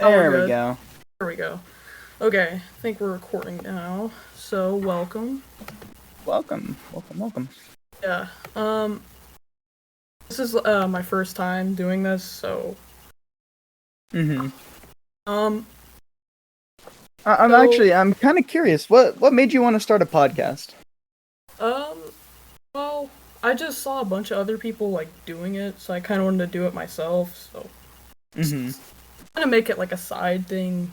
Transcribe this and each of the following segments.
Oh, we're There we good. go. There we go. Okay, I think we're recording now. So, welcome. Welcome, welcome, welcome. Yeah. This is my first time doing this, so Mm-hmm. um, I'm so actually, I'm kind of curious. What made you want to start a podcast? um, well, I just saw a bunch of other people like doing it, so I kind of wanted to do it myself. So, Mm-hmm. kind of make it like a side thing,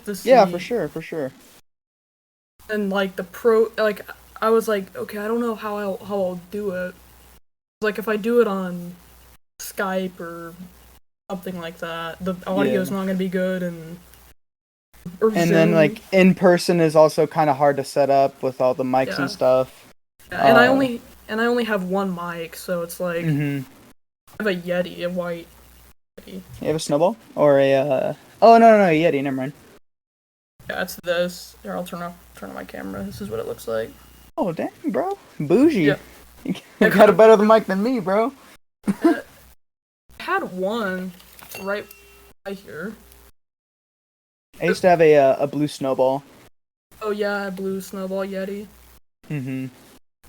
just to Yeah, for see. sure, for sure. And like I was like, okay, I don't know how I'll do it. Like if I do it on Skype or something like that. The audio's Yeah. not gonna be good, and or And then Zoom. like in person is also kind of hard to set up with all the mics and Yeah, stuff. yeah. Uh, And I only have one mic, so it's like mm-hmm. I have a Yeti, a white Yeti. You have a snowball or a Oh no, Yeti. Never mind. Yeah, it's this. Here, I'll turn on my camera. This is what it looks like. Oh dang, bro, bougie. Yeah, You I got got a better mic than me, bro. I had one right here. I used to have a blue snowball. Oh yeah, blue snowball Yeti. Mm-hmm.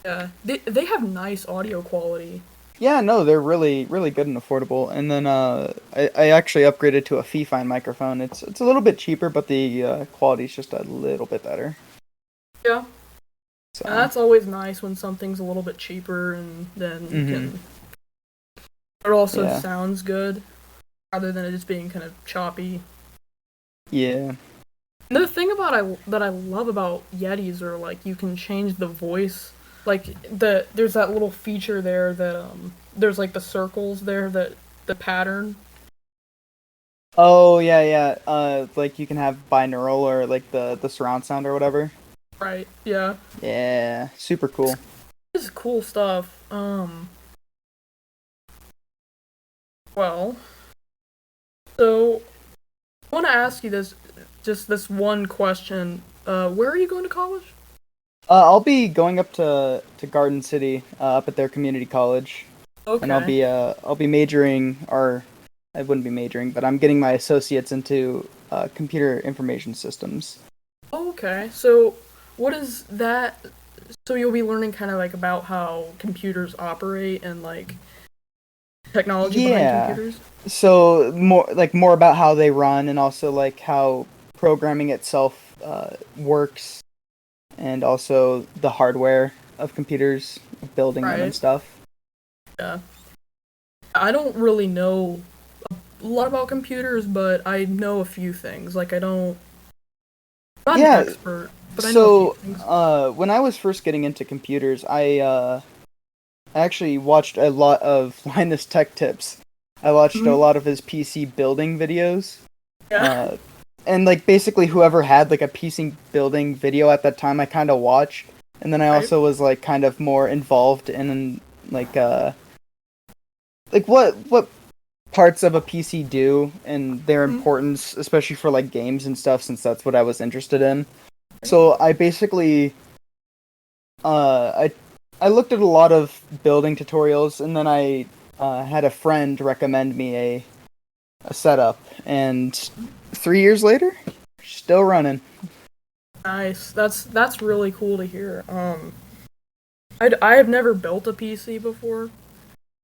Yeah, they have nice audio quality. Yeah, no, they're really good and affordable. And then I actually upgraded to a Fifine microphone. It's a little bit cheaper, but the quality's just a little bit better. Yeah, and So, that's always nice when something's a little bit cheaper, and then you hmm can. It also yeah, sounds good rather than it just being kind of choppy. yeah. The thing about that I love about Yetis are like you can change the voice. Like there's that little feature there that there's like the circles there that the pattern. Oh yeah. Like you can have binaural or like the surround sound or whatever. Right. Yeah. Yeah, super It's, cool. it's cool stuff. Well, so I want to ask you this one question. Where are you going to college? I'll be going up to Garden City, up at their community college, and Okay. I'll be majoring, or I wouldn't be majoring, but I'm getting my associates into computer information systems. Okay. So what is that? So you'll be learning kind of like about how computers operate and like technology behind Yeah. computers. So more about how they run and also like how programming itself works and also the hardware of computers, building them and Right. stuff. Yeah. I don't really know a lot about computers, but I know a few things. Like I don't, I'm not an Yeah. expert, but I know a few So things. when I was first getting into computers, I actually watched a lot of Linus Tech Tips. I watched a Mhm. lot of his PC building videos. Yeah. Uh, and like basically whoever had like a PC building video at that time, I kind of watched, and then I Right. also was like kind of more involved in like uh like what parts of a PC do and their Mhm. importance, especially for like games and stuff, since that's what I was interested in. So I basically I looked at a lot of building tutorials, and then I had a friend recommend me a setup, and 3 years later, still running. Nice. That's really cool to hear. I have never built a PC before,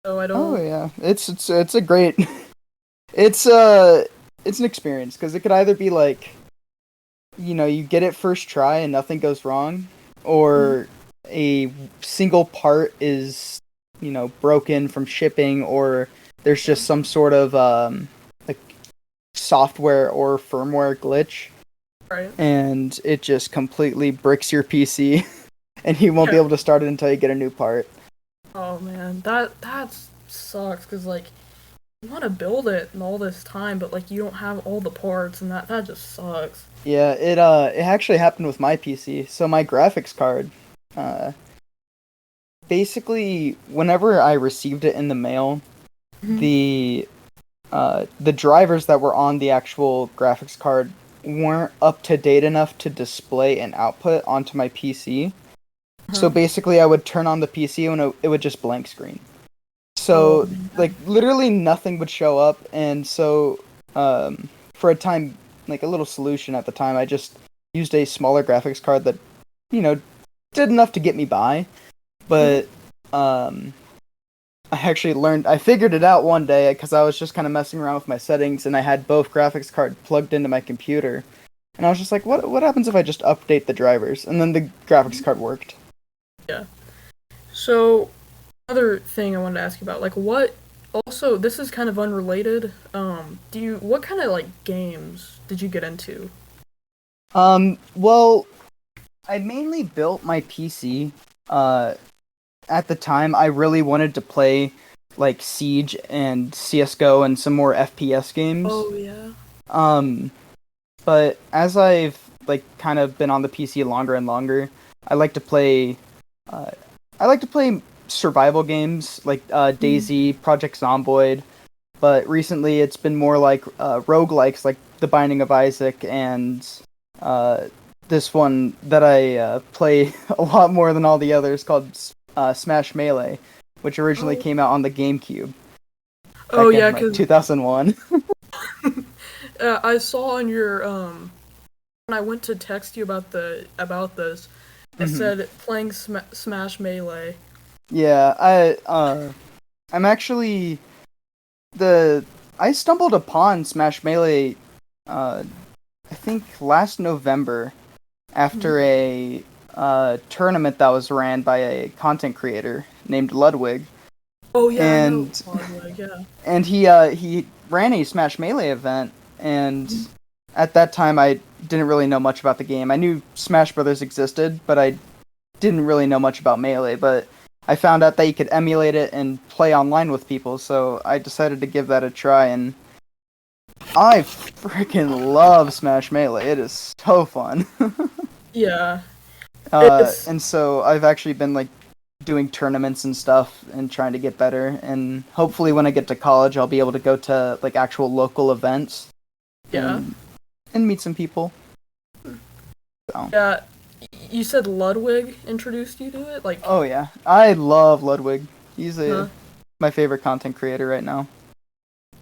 so I Oh don't. yeah, it's a great it's uh it's an experience because it could either be like you get it first try and nothing goes wrong, Mhm. or a single part is broken from shipping, or there's Yeah. just some sort of like software or firmware glitch Right. and it just completely bricks your PC and you won't be Yeah. able to start it until you get a new part. Oh man, that sucks because like you want to build it in all this time, but like you don't have all the parts, and that just sucks. Yeah, it actually happened with my PC. So my graphics card, uh basically whenever I received it in the mail, Mhm. the drivers that were on the actual graphics card weren't up to date enough to display an output onto my PC. So Uh-huh. basically I would turn on the PC and it would just blank screen. Oh So like man. literally nothing would show up, and so for a time, like a little solution at the time, I just used a smaller graphics card that, did enough to get me by. But I figured it out one day because I was just kind of messing around with my settings, and I had both graphics card plugged into my computer. And I was just like, what happens if I just update the drivers? And then the graphics card worked. Yeah. So, another thing I wanted to ask you about, like, also, this is kind of unrelated. What kind of, like, games did you get into? Well, I mainly built my PC. At the time, I really wanted to play, like, Siege and CSGO and some more FPS games. Oh, yeah. But as I've, like, kind of been on the PC longer and longer, I like to play survival games like DayZ, Project Zomboid, but recently it's been more like roguelikes like The Binding of Isaac and this one that I play a lot more than all the others called Smash Melee, which originally came out on the GameCube. Oh yeah, because 2001. I saw on your when I went to text you about this, it said playing Smash Melee. Yeah, I'm actually I stumbled upon Smash Melee I think last November after a tournament that was ran by a content creator named Ludwig. Oh yeah, and I know Ludwig, yeah. And he ran a Smash Melee event, and at that time I didn't really know much about the game. I knew Smash Brothers existed, but I didn't really know much about Melee, but I found out that you could emulate it and play online with people, so I decided to give that a try, and I freaking love Smash Melee. It is so fun. Yeah. And so I've actually been like doing tournaments and stuff and trying to get better, and hopefully when I get to college I'll be able to go to like actual local events. Yeah. And meet some people. So. Yeah. You said Ludwig introduced you to it? Like. Oh yeah. I love Ludwig. He's my favorite content creator right now.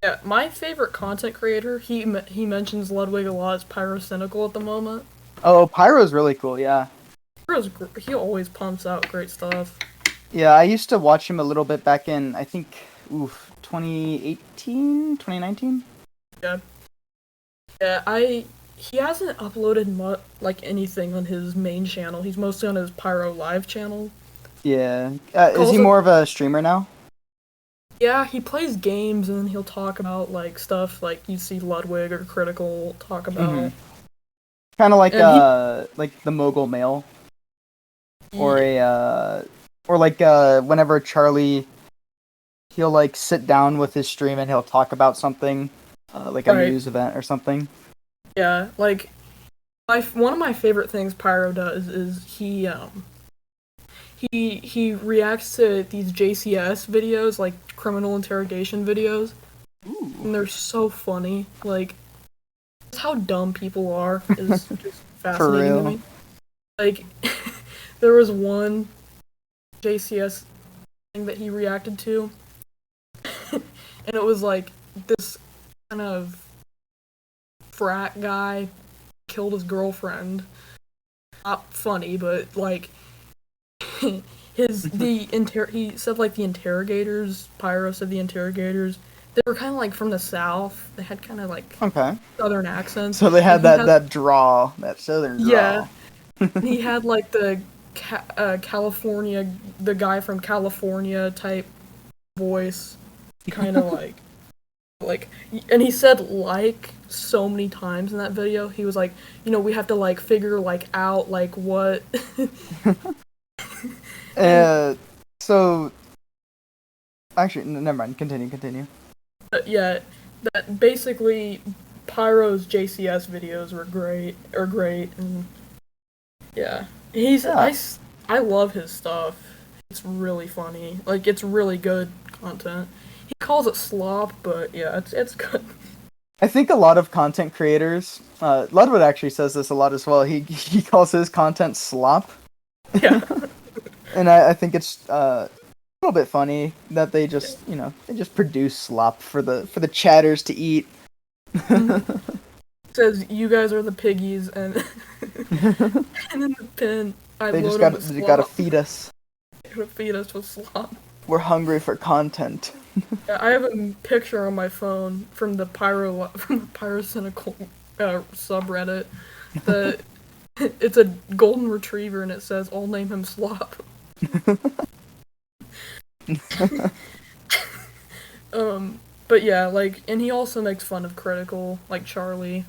Yeah, my favorite content creator, he mentions Ludwig a lot, is Pyrocynical at the moment. Oh, Pyro's really cool, yeah. He always pumps out great stuff. Yeah, I used to watch him a little bit back in, I think, 2018, 2019? Yeah. Yeah, he hasn't uploaded anything on his main channel. He's mostly on his Pyro Live channel. Yeah. Is he more of a streamer now? Yeah, he plays games and then he'll talk about like stuff like you see Ludwig or Critical talk about. Kind of like like the Mogul Mail, or whenever Charlie, he'll like sit down with his stream and he'll talk about something, like a news event or something. Yeah, like one of my favorite things Pyro does is he reacts to these JCS videos, like criminal interrogation videos. Ooh. And they're so funny. Like, just how dumb people are is just fascinating to me. Like, there was one JCS thing that he reacted to, and it was like this kind of frat guy killed his girlfriend. Not funny, but like he said like the interrogators, Pyro said the interrogators, they were kind of like from the South. They had kind of like Southern accents. So they had that draw, that Southern draw. Yeah. He had like the California, the guy from California type voice, kind of like, and he said like so many times in that video. He was like, we have to like figure like out like what. So actually, never mind. Continue. Yeah, that basically Pyro's JCS videos were great, and yeah, I love his stuff. It's really funny. Like, it's really good content. He calls it slop, but yeah, it's good. I think a lot of content creators, Ludwig actually says this a lot as well. He calls his content slop. Yeah. And I think it's a little bit funny that they just, they just produce slop for the chatters to eat. says you guys are the piggies, and and in the pen I They just load them with gotta slop. feed us. To feed us with slop. We're hungry for content. Yeah, I have a picture on my phone from the pyrocynical subreddit that it's a golden retriever and it says I'll name him Slop. But yeah, like, and he also makes fun of Critical, like Charlie.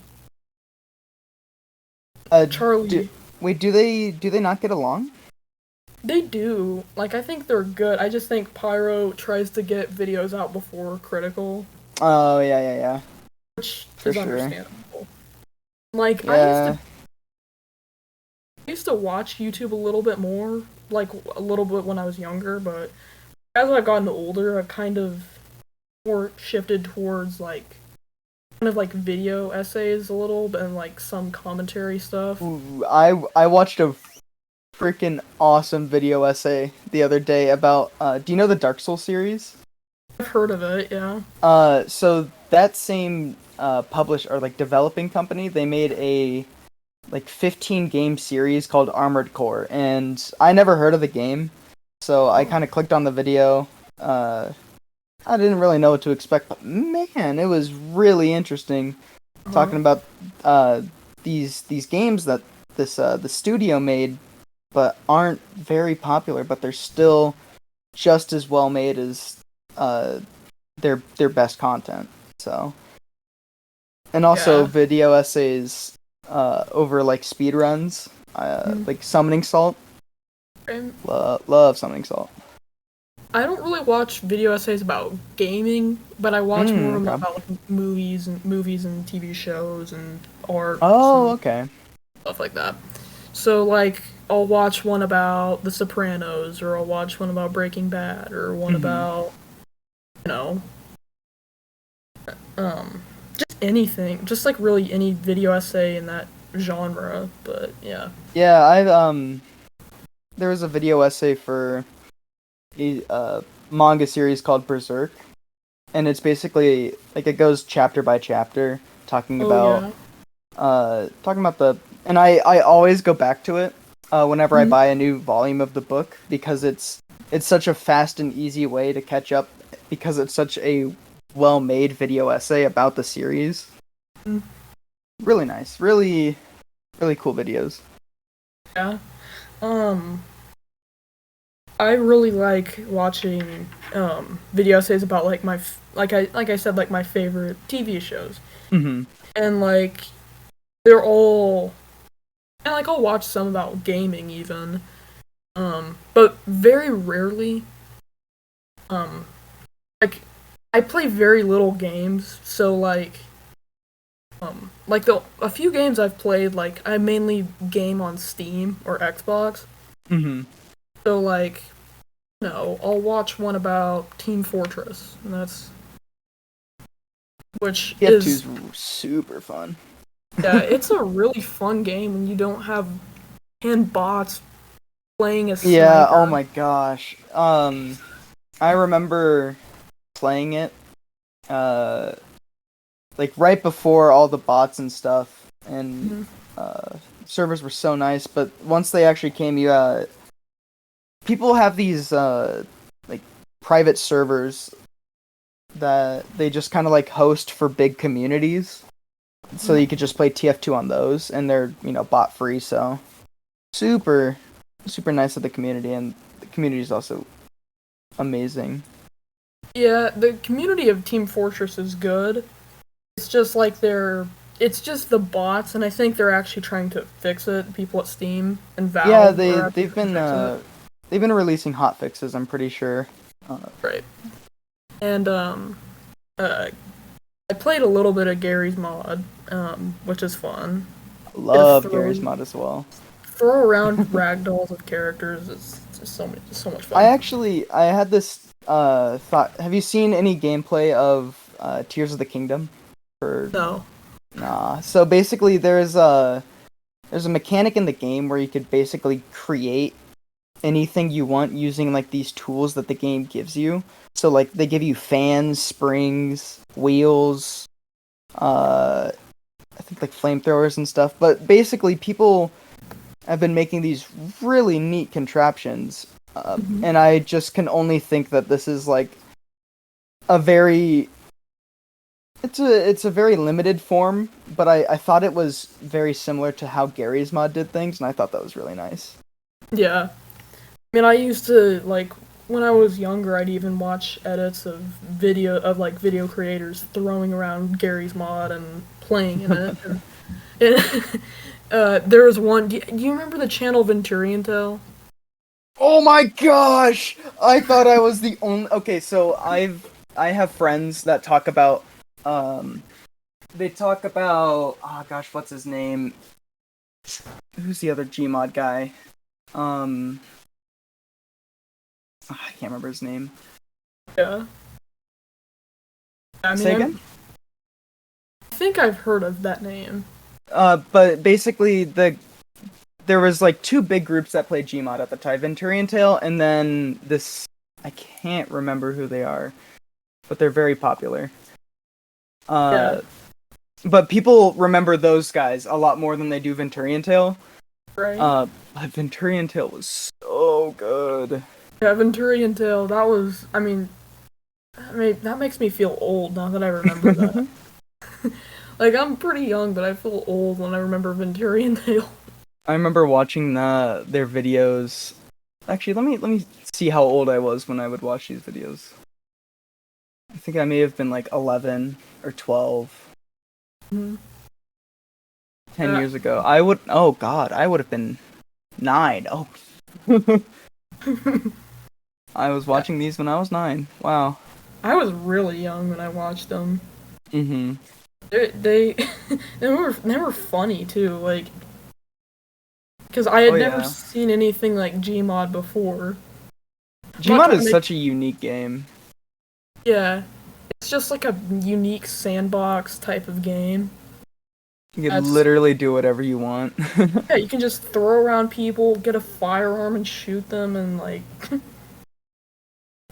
Do, Charlie, wait, do they not get along? they do. Like, I think they're good. I just think Pyro tries to get videos out before Critical, Oh yeah, which for is sure. understandable. Like, Yeah. I used to watch YouTube a little bit more, like a little bit when I was younger, but as I've gotten older, I've kind of more shifted towards like kind of like video essays a little bit and like some commentary stuff. Ooh, I watched a freaking awesome video essay the other day about do you know the Dark Souls series? I've heard of it, yeah. So that same publish or like developing company, they made a like 15 game series called Armored Core, and I never heard of the game, so I kind of clicked on the video. I didn't really know what to expect, but man, it was really interesting Uh-huh. talking about uh these games that the studio made, but aren't very popular, but they're still just as well made as uh their best content. So, and also Yeah. video essays over like speed runs, Mm. like Summoning Salt. And Love Summoning Salt. I don't really watch video essays about gaming, but I watch more Okay. about like movies and TV shows and arts Oh, and okay. stuff like that. So like I'll watch one about The Sopranos or I'll watch one about Breaking Bad or one Hmm. about you know um just anything, just like really any video essay in that genre. But yeah. Yeah, I there was a video essay for a manga series called Berserk, and it's basically like it goes chapter by chapter Oh yeah. talking about the, and I always go back to it whenever I Mhm. buy a new volume of the book because it's such a fast and easy way to catch up because it's such a well-made video essay about the series. Really nice, really cool videos. Yeah. Um I really like watching video essays about like like I said like my favorite TV shows. Hmm. And like they're all and like I'll watch some about gaming even. But very rarely um like I play very little games, so like the a few games I've played like I mainly game on Steam or Xbox. Hmm. So like no, I'll watch one about Team Fortress, and that's which is TF2's super fun. yeah, it's a really fun game when you don't have hand bots playing as Yeah, oh sniper. my gosh. I remember playing it uh like right before all the bots and stuff, and Mhm. uh servers were so nice, but once they actually came, you people have these like private servers that they just kind of like host for big communities, so you could just play TF2 on those, and they're bot free, so super super nice of the community, and the community is also amazing. Yeah, the community of Team Fortress is good. It's just like it's just the bots, and I think they're actually trying to fix it. People at Steam and Yeah, Valve are actually trying to fix it. they've been releasing hot fixes, I'm pretty sure. Right. And uh, I played a little bit of Gary's mod, which is fun. Get to Love Gary's mod as well. throw around ragdolls of characters. It's just so much I fun. actually I had this thought. Have you seen any gameplay of Tears of the Kingdom? For No. Nah. So basically, there's a mechanic in the game where you could basically create anything you want using like these tools that the game gives you. So like they give you fans, springs, wheels. Uh, like flamethrowers and stuff. But basically, people have been making these really neat contraptions, and I just can only think that this is like a very it's a very limited form, but I thought it was very similar to how Gary's mod did things, and I thought that was really nice. Yeah. I mean, I used to, like, when I was younger, I'd even watch edits of video creators throwing around Gary's mod and playing in it. There was one. Do you remember the channel Venturian Tale? Oh my gosh! I thought I was the only. Okay, so I have friends that talk about they talk about oh gosh, what's his name? Who's the other Gmod guy? I can't remember his name. Yeah. I mean, Say again? I think I've heard of that name. But basically there was like two big groups that played Gmod at the time, Venturian Tale, and then this I can't remember who they are, but they're very popular. Yeah. But people remember those guys a lot more than they do Venturian Tale. Right. But Venturian Tale was so good. Yeah, Venturian Tale. That was. I mean, that makes me feel old now that I remember that. Like, I'm pretty young, but I feel old when I remember Venturian Tale. I remember watching their videos. Actually, let me see how old I was when I would watch these videos. I think I may have been like 11 or 12. Mm-hmm. 10 years ago. Oh god, I would have been 9. Oh. I was watching these when I was 9. Wow. I was really young when I watched them. Mm-hmm. They they were funny too, like, because I had never seen anything like Gmod before. Gmod is such a unique game. Yeah, it's just like a unique sandbox type of game. You can literally do whatever you want. Yeah, you can just throw around people, get a firearm and shoot them, and like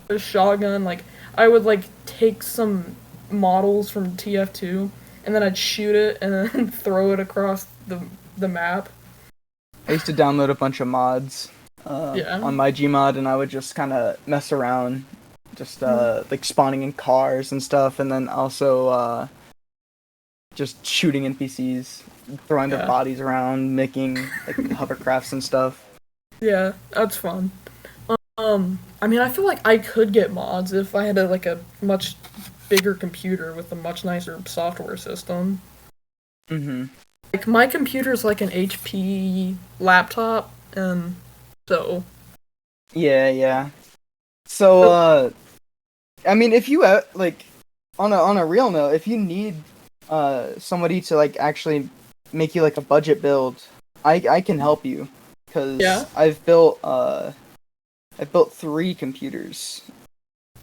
a shotgun. Like, I would like take some models from TF2 and then I'd shoot it and then throw it across the map. I used to download a bunch of mods on my Gmod, and I would just kind of mess around, just like spawning in cars and stuff, and then also just shooting NPCs, throwing their bodies around, making like hovercrafts and stuff. Yeah, that's fun. I mean, I feel like I could get mods if I had a much bigger computer with a much nicer software system. Mm-hmm. Like, my computer's like an HP laptop, and so... Yeah. So, I mean, if you, like, on a real note, if you need, somebody to, like, actually make you, like, a budget build, I can help you. Because I've built 3 computers.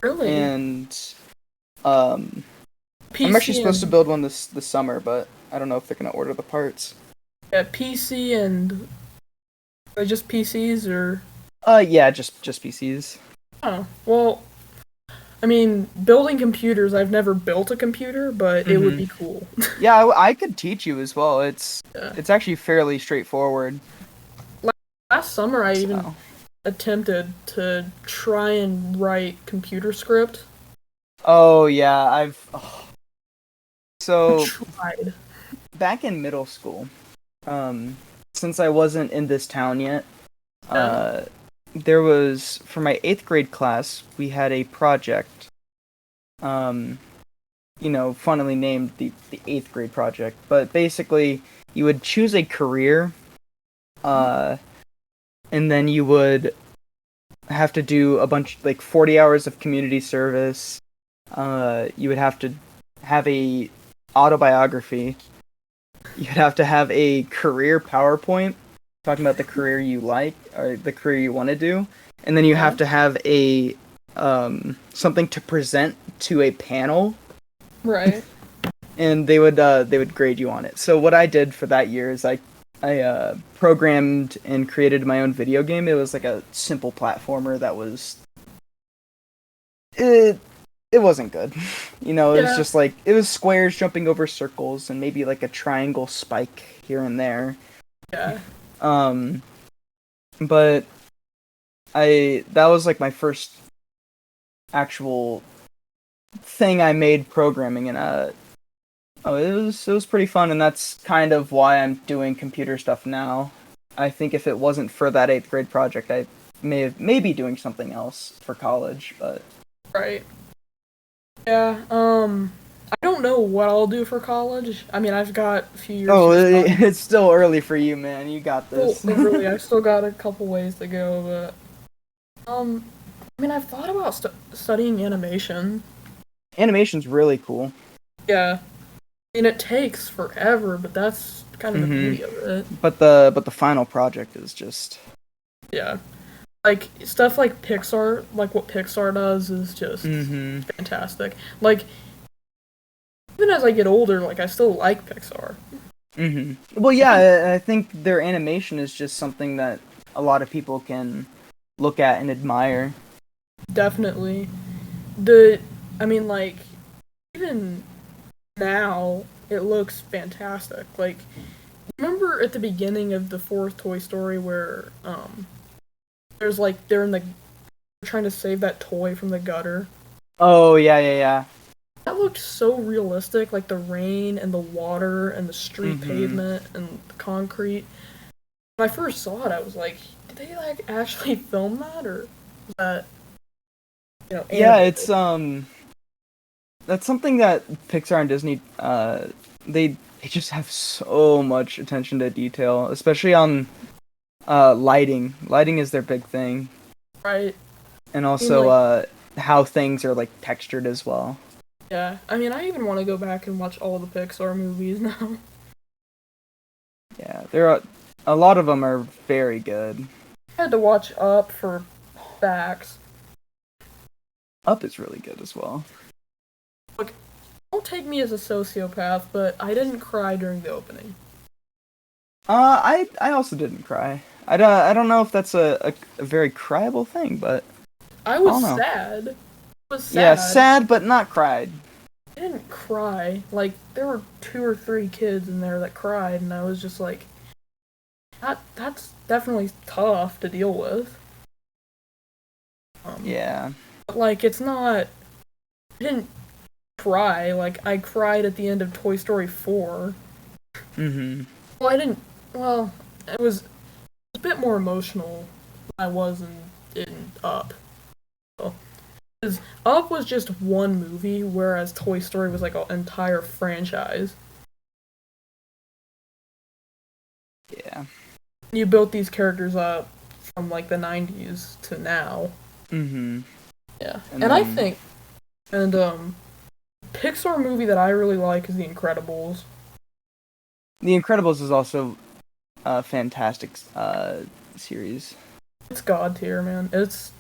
Really? And, I'm actually supposed to build one this summer, but I don't know if they're gonna order the parts. Yeah, PC and... Are they just PCs, or...? Yeah, just PCs. Oh, well... I mean, building computers, I've never built a computer, but it would be cool. Yeah, I could teach you as well. It's actually fairly straightforward. Last summer, I even attempted to try and write computer script. Oh, yeah, So, tried. Back in middle school, since I wasn't in this town yet, there was, for my 8th grade class, we had a project, funnily named the 8th grade project, but basically, you would choose a career, and then you would have to do a bunch, like 40 hours of community service. You would have to have a autobiography. You'd have to have a career PowerPoint talking about the career you like or the career you want to do, and then you have to have a something to present to a panel. Right. And they would grade you on it. So what I did for that year is I programmed and created my own video game. It was like a simple platformer that was it wasn't good. You know, it was Yeah. just like it was squares jumping over circles and maybe like a triangle spike here and there. Yeah. Um, but I that was like my first actual thing I made programming, and oh, it was pretty fun, and that's kind of why I'm doing computer stuff now. I think if it wasn't for that 8th grade project, I maybe doing something else for college, but Right. Yeah. I don't know what I'll do for college. I mean, I've got a few years oh, to study. it's still early for you, man. You got Well, this. really, I still got a couple ways to go, but I mean, I've thought about studying animation. Animation's really cool. Yeah. I mean, it takes forever, but that's kind of the Hmm. beauty of it. But the final project is just. Yeah. Like stuff like Pixar, like what Pixar does is just Hmm. fantastic. Like even as I get older, like I still like Pixar. Hmm. Well, I think yeah, I think their animation is just something that a lot of people can look at and admire. definitely the I mean like even now it looks fantastic. Like remember at the beginning of the fourth Toy Story where there's like they're trying to save that toy from the gutter. Oh, yeah, yeah, yeah. That looked so realistic, like the rain and the water and the street Hmm. pavement and the concrete. When I first saw it, I was like, did they like actually film that or was that Yeah, animated? it's that's something that Pixar and Disney they just have so much attention to detail, especially on lighting. Lighting is their big thing, Right? and I mean, also like, how things are like textured as well. yeah. I mean, I even want to go back and watch all the Pixar movies now. Yeah, there are a lot of them are very good. I had to watch Up for facts. Up is really good as well. Look, don't take me as a sociopath, but I didn't cry during the opening. I also didn't cry. I don't know if that's a very cryable thing, but I I was don't know. sad. It was Yeah, sad. sad but not cried. I didn't cry. Like, there were two or three kids in there that cried, and I was just like, that's definitely tough to deal with. Um, Yeah. but like, it's not. I didn't cry. Like, I cried at the end of Toy Story 4. Mhm. Well, I didn't. Well, it was a bit more emotional than I was in Up. So, 'cause Up was just one movie, whereas Toy Story was like an entire franchise. Yeah. You built these characters up from like the 90s to now. Mhm. Yeah. And And I then think and Pixar movie that I really like is The Incredibles. The Incredibles is also a fantastic series. It's god tier, man. It's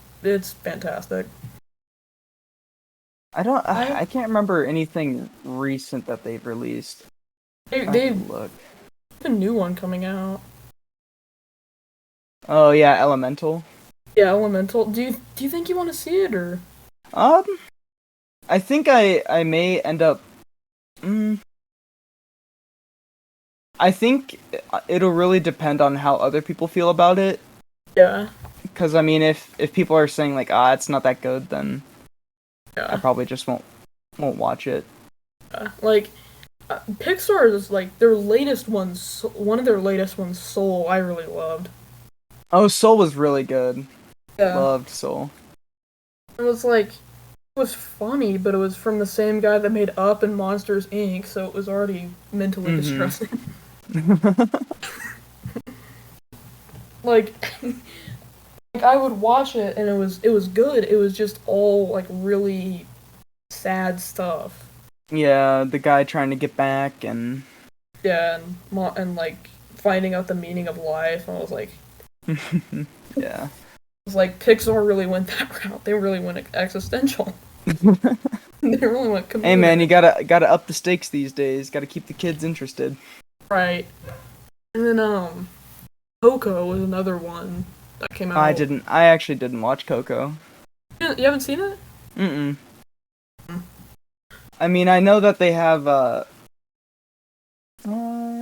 fantastic. I don't. I I can't remember anything recent that they've released. I have they to have look. a new one coming out. Oh yeah, Elemental. Yeah, Elemental. Do you think you want to see it or Um, I think I may end up. Mm, I think it'll really depend on how other people feel about it. yeah, Because I mean, if people are saying like, it's not that good, then I yeah, probably just won't watch it. yeah. Like Pixar is like their latest ones. One of their latest ones, Soul. I really loved. Oh, Soul was really good. Yeah, Loved Soul. it was like it was funny, but it was from the same guy that made Up and Monsters Inc. So it was already mentally Mm-hmm. distressing. like, like I would watch it and it was good. It was just all like really sad stuff. Yeah, the guy trying to get back and Yeah, and like finding out the meaning of life. And I was like, yeah. it's like Pixar really went that route. They really went existential. They really went Hey man, you comedic. gotta up the stakes these days. Gotta keep the kids interested. Right. And then Coco was another one that came I out. didn't. I actually didn't watch Coco. You haven't seen it? Mm-mm. I mean, I know that they have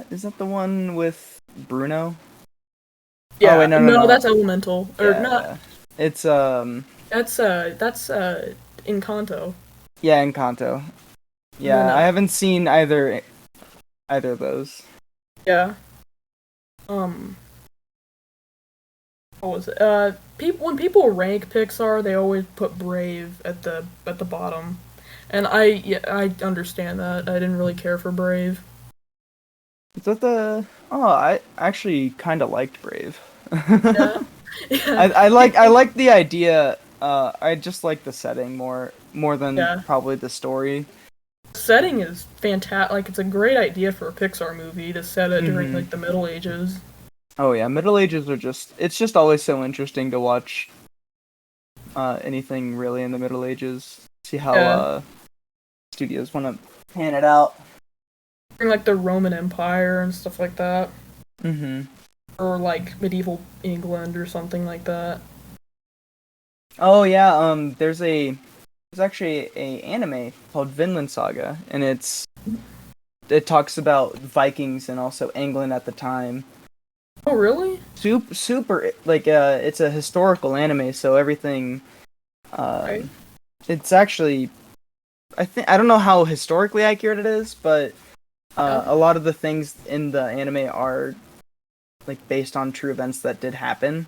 is that the one with Bruno? Oh Yeah, wait, no, no, no, no. that's Elemental or Yeah, not. yeah. It's That's Encanto. yeah, Encanto. And then Yeah, I haven't seen either of those. yeah, um, what was it? People when people rank Pixar, they always put Brave at the bottom, and I understand that. I didn't really care for Brave. Is that the? Oh, I actually kind of liked Brave. Yeah, yeah, I like the idea. I just like the setting more than yeah. probably the story. The setting is fantastic. Like it's a great idea for a Pixar movie to set it during Hmm. like the Middle Ages. Oh yeah, Middle Ages are just it's just always so interesting to watch anything really in the Middle Ages. See how Yeah, studios want to pan it out. during like the Roman Empire and stuff like that, Hmm. or like medieval England or something like that. Oh yeah, there's actually a anime called Vinland Saga, and it talks about Vikings and also England at the time. Oh, really? Super like it's a historical anime, so everything Right. um it's actually I don't know how historically accurate it is, but Yeah. a lot of the things in the anime are like based on true events that did happen.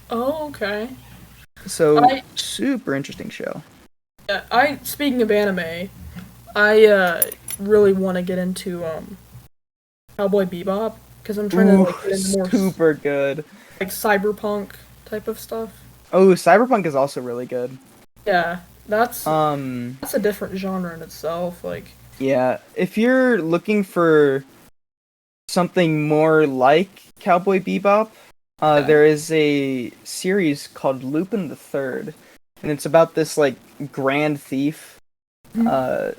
Oh, okay. So I super interesting show. I speaking of anime, I really want to get into Cowboy Bebop because I'm trying to Ooh, like get into more super good. like cyberpunk type of stuff. Oh, Cyberpunk is also really good. Yeah, that's Um, that's a different genre in itself. Like, yeah, if you're looking for something more like Cowboy Bebop, yeah. there is a series called Lupin the Third, and it's about this like grand thief. Mhm. Uh,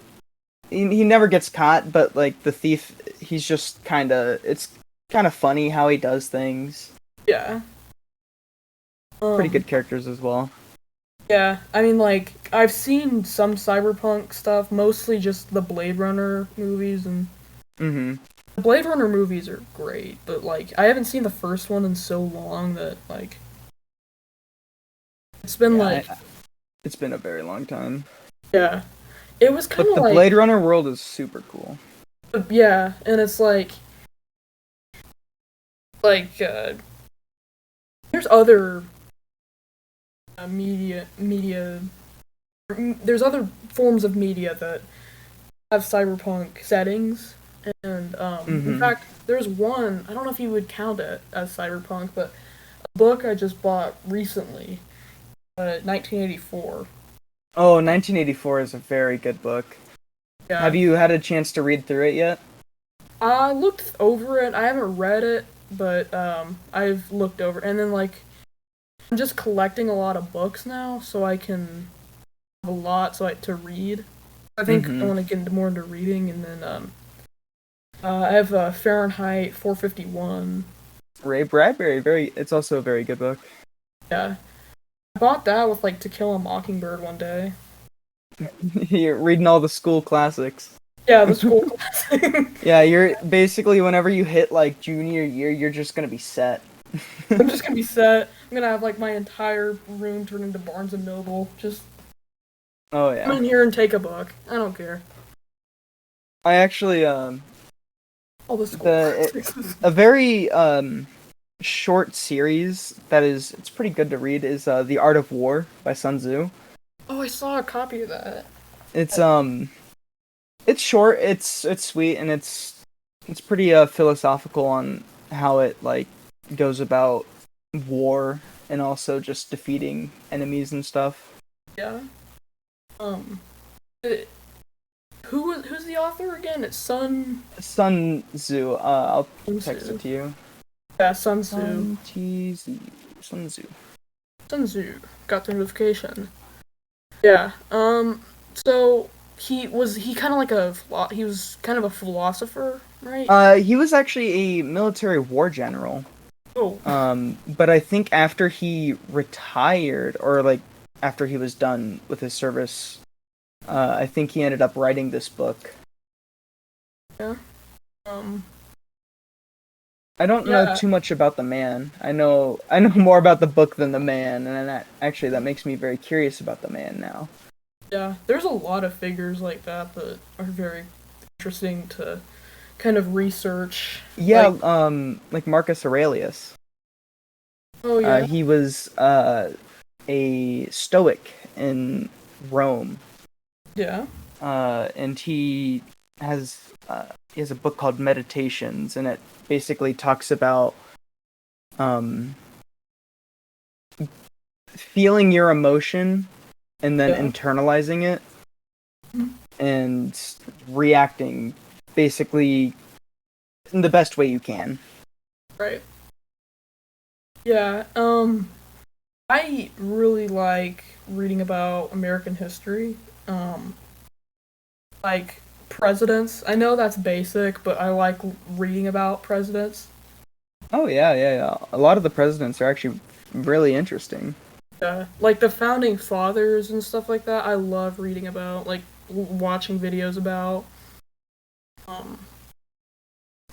he never gets caught, but like the thief, he's just it's kind of funny how he does things. Yeah. Pretty Um. good characters as well. Yeah. I mean, like I've seen some cyberpunk stuff, mostly just the Blade Runner movies, and Hmm. the Blade Runner movies are great. But like, I haven't seen the first one in so long that like it's been Yeah, like it's been a very long time. yeah. It was kind But of the Blade like Runner world is super cool. yeah, and it's like there's other media there's other forms of media that have cyberpunk settings, and in Hmm. fact there's one, I don't know if you would count it as cyberpunk, but a book I just bought recently, 1984. Oh, 1984 is a very good book. Have Yeah, you had a chance to read through it yet? I looked over it. I haven't read it, but I've looked over, and then like I'm just collecting a lot of books now, so I can have a lot to read. I think I Hmm. want to get more into reading, and then I have Fahrenheit 451. Ray Bradbury, it's also a very good book. Yeah, I bought that with like To Kill a Mockingbird one day. You're reading all the school classics. Yeah, the school classic. Yeah, you're basically whenever you hit like junior year, you're just gonna be set. I'm just gonna be set. I'm gonna have like my entire room turned into Barnes and Noble. Just Oh come yeah. in here and take a book. I don't care. I actually All the school the classics. a very short series that is it's pretty good to read is The Art of War by Sun Tzu. Oh, I saw a copy of that. It's it's short, it's sweet, and it's pretty philosophical on how it like goes about war and also just defeating enemies and stuff. Yeah. Um, it, who's the author again? It's Sun Tzu, I'll Sun text it Tzu. to you. Yeah, Sun Tzu. Sun Tzu. Sun Tzu. Sun Tzu. Got the notification. Yeah. So he kind of like he was kind of a philosopher, right? He was actually a military war general. Oh. But I think after he retired, or like after he was done with his service, I think he ended up writing this book. Yeah. Um. I don't know Yeah. too much about the man. I know more about the book than the man, and that makes me very curious about the man now. Yeah. There's a lot of figures like that are very interesting to kind of research. Yeah, Like, like Marcus Aurelius. oh yeah, He was a Stoic in Rome, yeah, and he has a book called Meditations, and it basically talks about um, feeling your emotion and then yeah. internalizing it and reacting basically in the best way you can. Right. Yeah. I really like reading about American history. Um, like presidents. I know that's basic, but I like reading about presidents. Oh yeah. A lot of the presidents are actually really interesting. Like the founding fathers and stuff like that. I love reading about, like watching videos about. Um,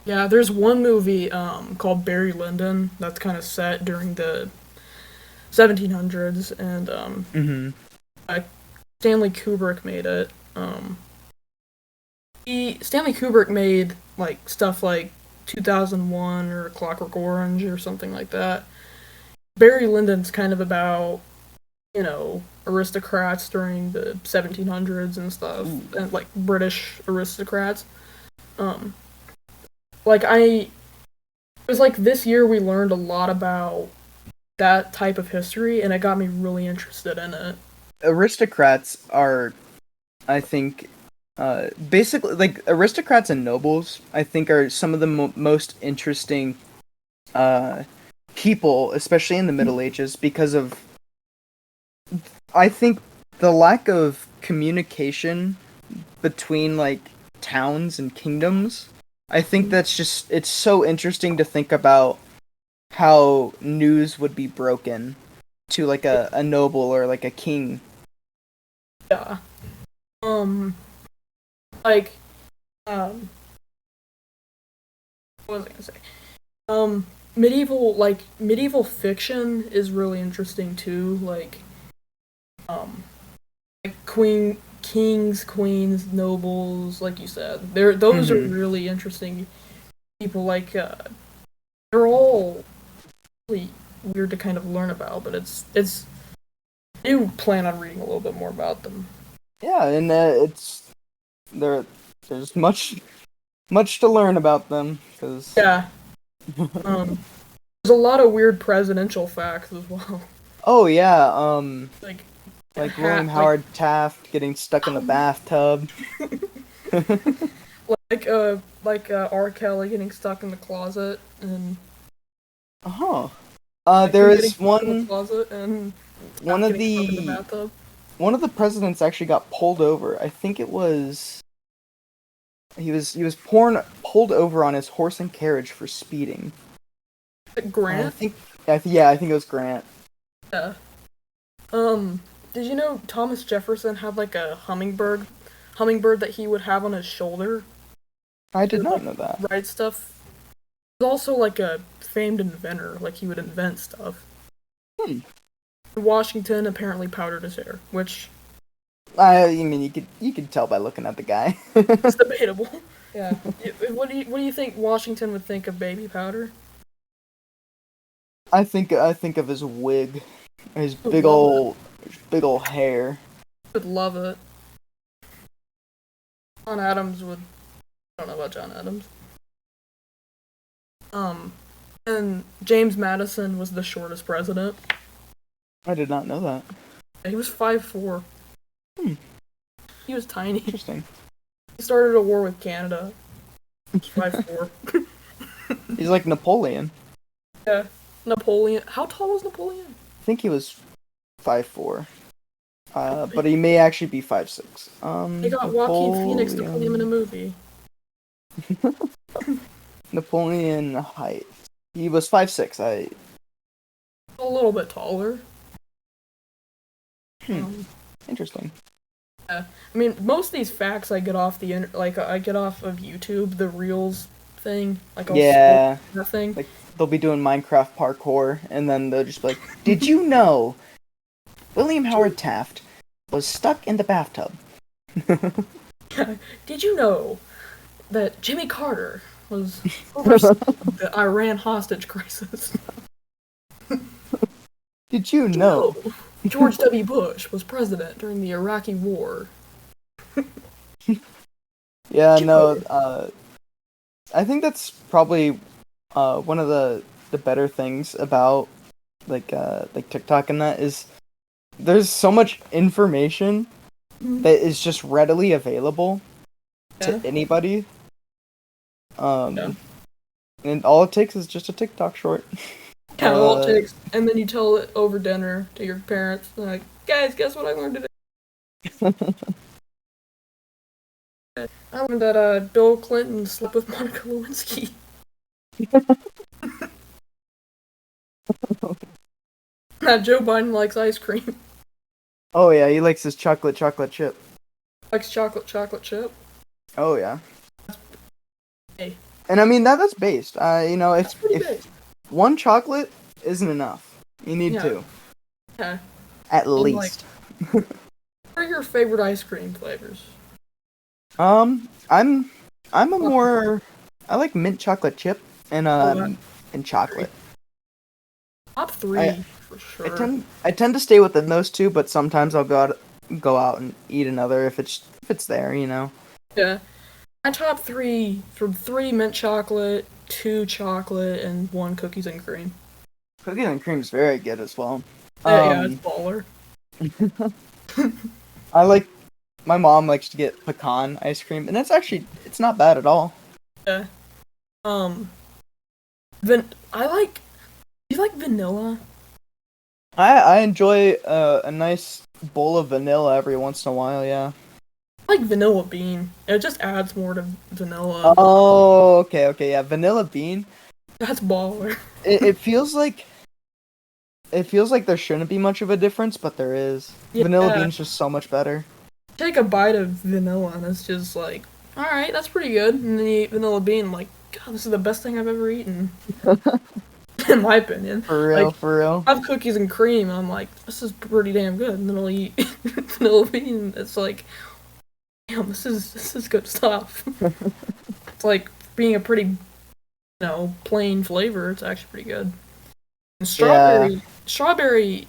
yeah, there's one movie called Barry Lyndon that's kind of set during the 1700s, and Hmm. I, Stanley Kubrick made it. Stanley Kubrick made like stuff like 2001 or Clockwork Orange or something like that. Barry Lyndon's kind of about, aristocrats during the 1700s and stuff, Ooh. and like British aristocrats. Um, like I, it was like this year we learned a lot about that type of history, and it got me really interested in it. Aristocrats are, I think, basically like aristocrats and nobles. I think are some of the most interesting uh, people, especially in the Middle Ages, because of I think the lack of communication between like towns and kingdoms. I think that's just it's so interesting to think about how news would be broken to like a noble or like a king. Yeah. Um, like, um, what was I gonna say? Medieval fiction is really interesting too. Um, kings, queens, nobles, like you said, those are Hmm. really interesting people. Like, they're all really weird to kind of learn about, but it's. I do plan on reading a little bit more about them. Yeah, and it's there. There's much to learn about them because Yeah. Um, there's a lot of weird presidential facts as well. oh yeah, Like, like William like Howard Taft getting stuck in the bathtub. R. Kelly getting stuck in the closet and Oh, like there him getting is stuck in the closet and one not of getting stuck in the the bathtub. one of the presidents actually got pulled over. I think it was he was pulled over on his horse and carriage for speeding. I Grant? think yeah, I think it was Grant. Yeah. Um, did you know Thomas Jefferson had like a hummingbird that he would have on his shoulder I to did not like know that. write stuff? He was also like a famed inventor, like he would invent stuff. Hmm. Washington apparently powdered his hair, which I mean, you could tell by looking at the guy. is debatable. Yeah. What do you think Washington would think of baby powder? I think of his wig, his I would love it. big old hair. I would love it. John Adams would. I don't know about John Adams. Um, and James Madison was the shortest president. I did not know that. He was 5'4". Hmm, He was tiny. interesting. He started a war with Canada. He was 5'4". He's like Napoleon. Yeah. Napoleon. How tall was Napoleon? I think he was 5'4". But he may actually be 5'6". They got Joaquin Phoenix to play him in a movie. Napoleon height. He was 5'6". A little bit taller. Hmm, Um, interesting. I mean, most of these facts I get off I get off of YouTube, the Reels thing. Like I'll scroll Yeah, that thing. like they'll be doing Minecraft parkour, and then they'll just be like, "Did you know William Howard Taft was stuck in the bathtub?" Did you know that Jimmy Carter was overseeing the Iran hostage crisis? Did you Did you know? know George W. Bush was president during the Iraqi War? Yeah, Did you no. know? I think that's probably one of the better things about like TikTok and that is there's so much information that is just readily available to Yeah. anybody. Yeah. And all it takes is just a TikTok short. Yeah, all it Uh, takes. And then you tell it over dinner to your parents. Like, guys, guess what I learned today? I learned that Bill Clinton slept with Monica Lewinsky. That Joe Biden likes ice cream. oh yeah, he likes his chocolate chip. Likes chocolate chip. Oh yeah. Hey, And I mean that's based. that's pretty big. If one chocolate isn't enough, you need Yeah. two Yeah. at And, like, least. what are your favorite ice cream flavors? I'm a more I like mint chocolate chip and Oh, and chocolate. top three I for I sure. tend to stay within those two, but sometimes I'll go out and eat another if it's there, you know. Yeah. My top three from three mint chocolate, two chocolate, and one cookies and cream. Cookies and cream's very good as well. Yeah, it's baller. I like my mom likes to get pecan ice cream, and it's not bad at all. Yeah. Um. I like. You like vanilla? I enjoy a nice bowl of vanilla every once in a while. Yeah. I like vanilla bean. It just adds more to vanilla. Oh, okay, yeah. Vanilla bean. That's baller. It feels like there shouldn't be much of a difference, but there is. Vanilla Yeah. bean's just so much better. Take a bite of vanilla and it's just like, all right, that's pretty good. And then you eat vanilla bean, I'm like, God, this is the best thing I've ever eaten. In my opinion. For real, Like, for real. I have cookies and cream, and I'm like, this is pretty damn good. And then I'll eat vanilla bean. It's like, damn, this is good stuff. It's like being a pretty, plain flavor. It's actually pretty good. And Yeah. strawberry.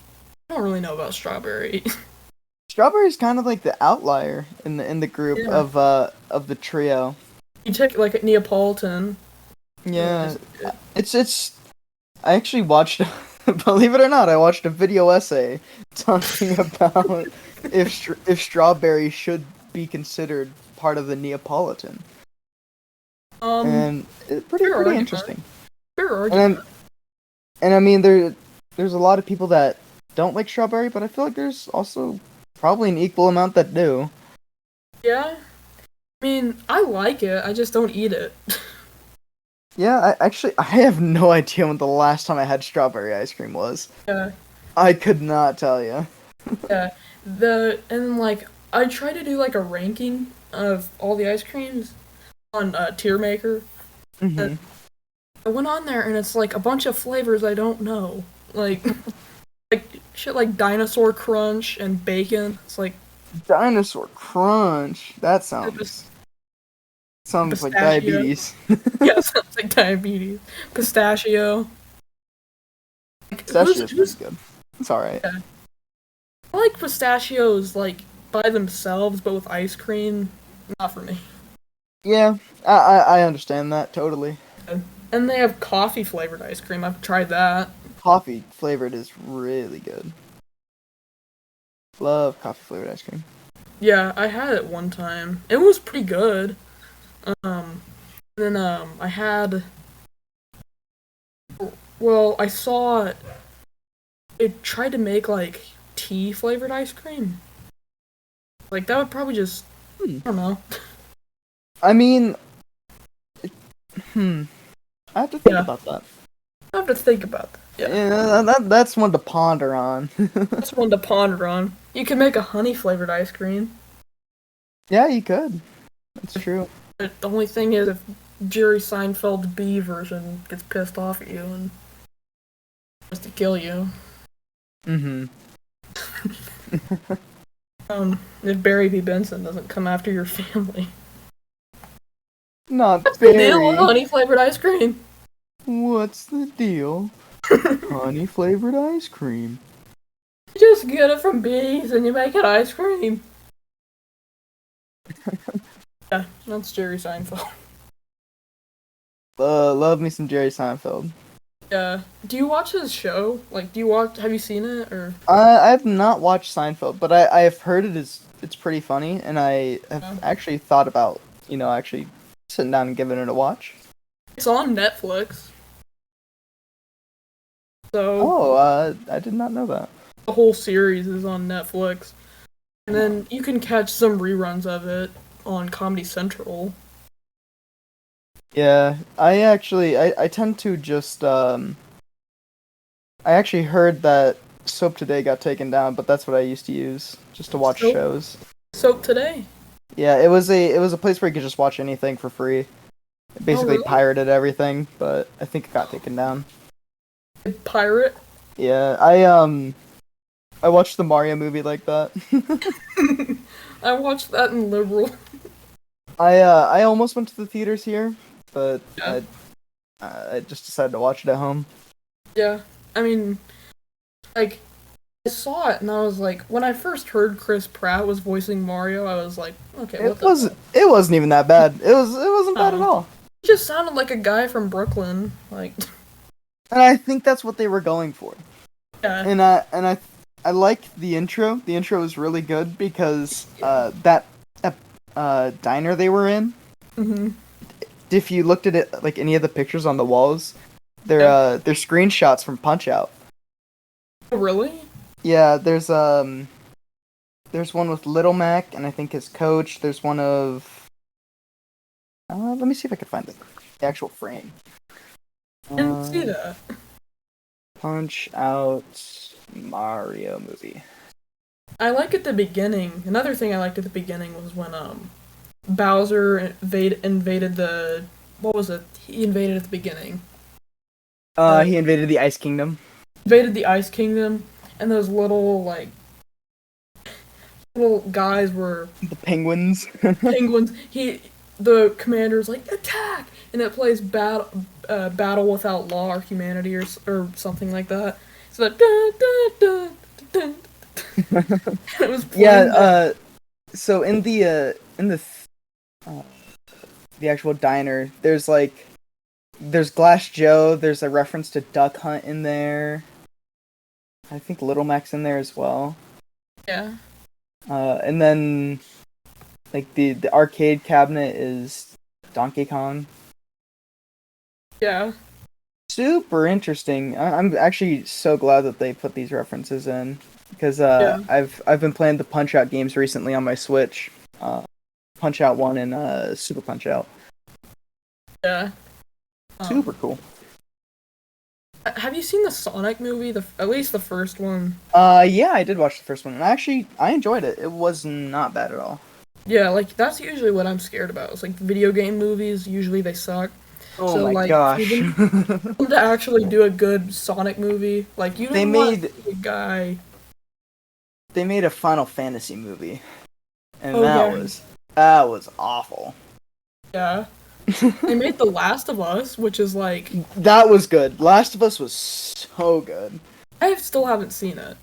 I don't really know about strawberry. Strawberry's kind of like the outlier in the group Yeah. of the trio. You take like a Neapolitan. Yeah. It's I actually watched believe it or not, I watched a video essay talking about if strawberry should be considered part of the Neapolitan. And it's pretty Fair argument. interesting. Fair And argument. I mean there's a lot of people that don't like strawberry, but I feel like there's also probably an equal amount that do. Yeah. I mean, I like it. I just don't eat it. Yeah, I have no idea when the last time I had strawberry ice cream was. Yeah. I could not tell you. Yeah. Like I try to do like a ranking of all the ice creams on Tier Maker. Hmm. I went on there and it's like a bunch of flavors I don't know. Like like shit like dinosaur crunch and bacon. It's like Dinosaur Crunch. That just sounds like pistachio. diabetes. Yeah, sounds like diabetes. Pistachio. Like, Pistachio's pretty good. It's alright. yeah. I like pistachios like by themselves, but with ice cream, not for me. Yeah, I understand that totally. And they have coffee flavored ice cream. I've tried that. Coffee flavored is really good. Love coffee flavored ice cream. Yeah, I had it one time. It was pretty good. Then I had. Well, I saw it tried to make like tea flavored ice cream. Like that would probably just I don't know. I mean, hmm. I have to think Yeah. about that. I have to think about that. Yeah, Yeah, that's one to ponder on. that's one to ponder on. You can make a honey flavored ice cream. Yeah, you could. That's true. But the only thing is, if Jerry Seinfeld's B version gets pissed off at you and tries to kill you, Mm-hmm. if Barry B. Benson doesn't come after your family. Not What's the deal with Barry. honey flavored ice cream? What's the deal? Honey flavored ice cream. You just get it from bees and you make it ice cream. Yeah, that's Jerry Seinfeld. Love me some Jerry Seinfeld. Yeah. Do you watch his show? Like, have you seen it, or? I have not watched Seinfeld, but I have heard it's pretty funny, and I have Yeah. actually thought about, actually sitting down and giving it a watch. It's on Netflix. So, Oh, I did not know that. the whole series is on Netflix. And then you can catch some reruns of it on Comedy Central. Yeah, I tend to just I actually heard that Soap Today got taken down, but that's what I used to use just to watch Soap? shows. Soap Today. Yeah, it was a place where you could just watch anything for free. It basically really? pirated everything, but I think it got taken down. Pirate. Yeah, I watched the Mario movie like that. I watched that in Liberal. I almost went to the theaters here, but Yeah. I just decided to watch it at home. Yeah. I mean, like, I saw it and I was like, when I first heard Chris Pratt was voicing Mario, I was like, okay, what the fuck? It wasn't even that bad. It wasn't bad at all. He just sounded like a guy from Brooklyn. Like, And I think that's what they were going for. yeah. And I like the intro. The intro is really good because that diner they were in. Mm-hmm. If you looked at it, like any of the pictures on the walls, they're screenshots from Punch Out. Oh, really? Yeah, there's one with Little Mac and I think his coach. There's one of let me see if I can find the actual frame. I didn't see that. Punch Out Mario movie. I like at the beginning. Another thing I liked at the beginning was when Bowser invaded the, what was it? He invaded at the beginning. He invaded the Ice Kingdom. Invaded the Ice Kingdom, and those little guys were The penguins. penguins. The commander's like, attack, and it plays battle without law or humanity or something like that. So that it was playing. Yeah. So in the actual diner, there's Glass Joe. There's a reference to Duck Hunt in there. I think Little Mac's in there as well. Yeah. And then like the arcade cabinet is Donkey Kong. Yeah. Super interesting. I'm actually so glad that they put these references in because Yeah. I've been playing the Punch Out games recently on my Switch. Punch Out 1 and Super Punch Out. Yeah. Super cool. Have you seen the Sonic movie? At least the first one. Yeah, I did watch the first one, and I enjoyed it. It was not bad at all. Yeah, like that's usually what I'm scared about. It's like video game movies. Usually they suck. Oh So, my like, gosh. to actually do a good Sonic movie, like you don't want a guy. They made a Final Fantasy movie, and Oh, yeah. that was awful. Yeah. They made The Last of Us, which is like That was good. Last of Us was so good. I still haven't seen it.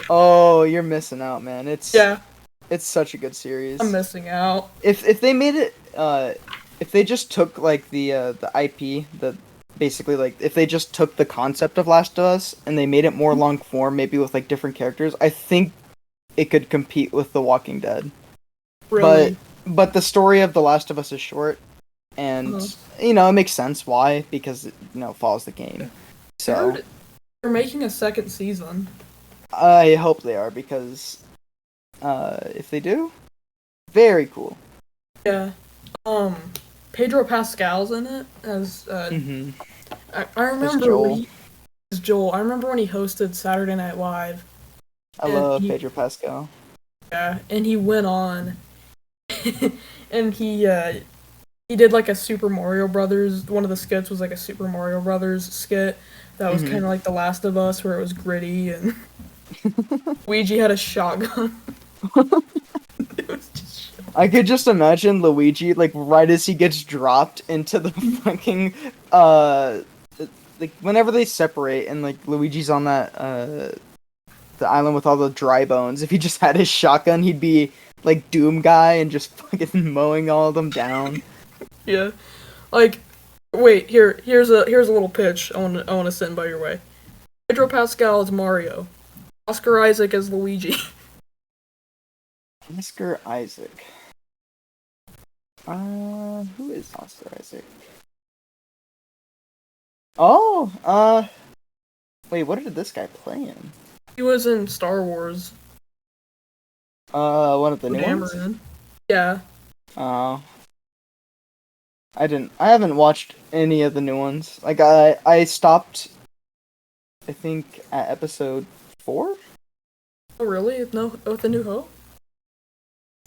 Oh, you're missing out, man. Yeah, It's such a good series. I'm missing out. If they made it, if they just took like the IP, basically like if they just took the concept of Last of Us and they made it more long form, maybe with like different characters, I think it could compete with The Walking Dead. Really. But the story of The Last of Us is short, and it makes sense why, because it follows the game. I heard So they're making a second season. I hope they are, because if they do, very cool. Yeah. Pedro Pascal's in it as Mm-hmm. I remember Joel. when as Joel. I remember when he hosted Saturday Night Live. I And love he- Pedro Pascal. Yeah, and he went on and he did like a Super Mario Brothers. One of the skits was like a Super Mario Brothers skit that was kind Hmm. of like The Last of Us, where it was gritty and Luigi had a shotgun. It was just I could just imagine Luigi, like, right as he gets dropped into the fucking, like, whenever they separate and, like, Luigi's on that, the island with all the dry bones, if he just had his shotgun, he'd be, like, Doom Guy and just fucking mowing all of them down. yeah. Like, wait, here's a little pitch. I want to send by your way. Pedro Pascal is Mario. Oscar Isaac as Luigi. Oscar Isaac. Who is Oscar Isaac? Oh, wait, what did this guy play in? He was in Star Wars. One of the new ones? Dameron. Yeah. Oh, I haven't watched any of the new ones. Like, I stopped, I think, at episode 4? Oh really? No, with the New Hope.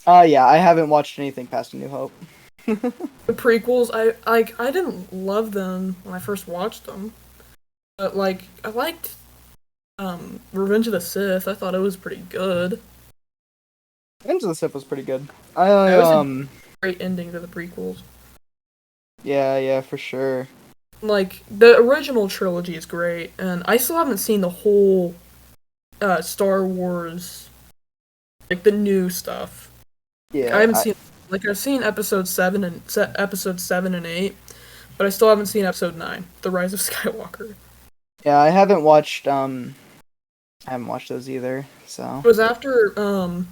Yeah, I haven't watched anything past A New Hope. The prequels, I didn't love them when I first watched them, but like I liked Revenge of the Sith. I thought it was pretty good. Into the Sith was pretty good. It was a great ending to the prequels. Yeah, for sure. Like the original trilogy is great, and I still haven't seen the whole Star Wars, like the new stuff. I Yeah, haven't seen like I've seen episode 7 and 8, but I still haven't seen episode 9, The Rise of Skywalker. yeah, I haven't watched those either, so. It was after the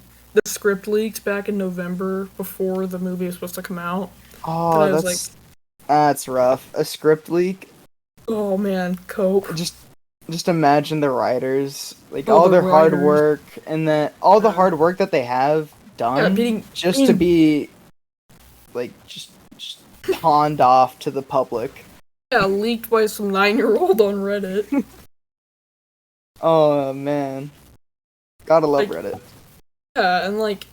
script leaks back in November before the movie was supposed to come out. That Oh, I was like, that's rough. A script leak. oh man, cope. Just imagine the writers, like Oh, all the their hard writers. work and then all the Yeah, hard work that they have yeah done being just to being be like just pawned off to the public. yeah, leaked by some 9-year-old on Reddit. Oh man, gotta love Like Reddit. yeah, and like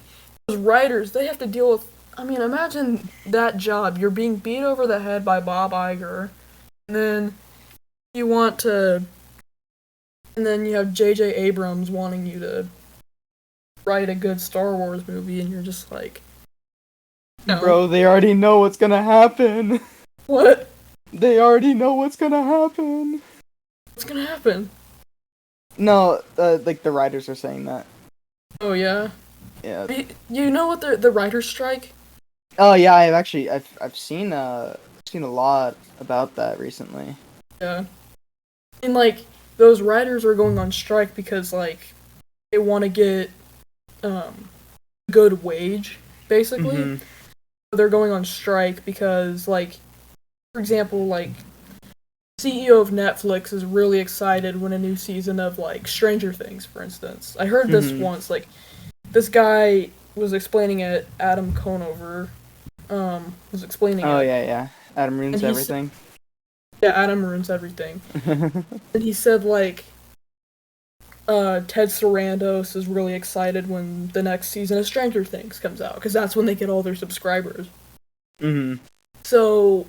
those writers, they have to deal with. I mean, imagine that job. You're being beat over the head by Bob Iger, and then you want to, and then you have J.J. Abrams wanting you to write a good Star Wars movie, and you're just like, no, Bro, they already know what's gonna happen. what? They already know what's gonna happen. What's gonna happen? No, like the writers are saying that. Oh yeah. Yeah. You know what the writer's strike? Oh yeah, I've seen a lot about that recently. Yeah. And like those writers are going on strike because like they want to get a good wage basically. Mhm. They're going on strike because like for example like CEO of Netflix is really excited when a new season of like Stranger Things, for instance. I heard this Mhm. once. Like this guy was explaining it. Adam Conover was explaining Oh it, yeah. Adam and ruins he said, everything. "Yeah, Adam ruins everything." And he said like Ted Sarandos is really excited when the next season of Stranger Things comes out because that's when they get all their subscribers. Mhm. So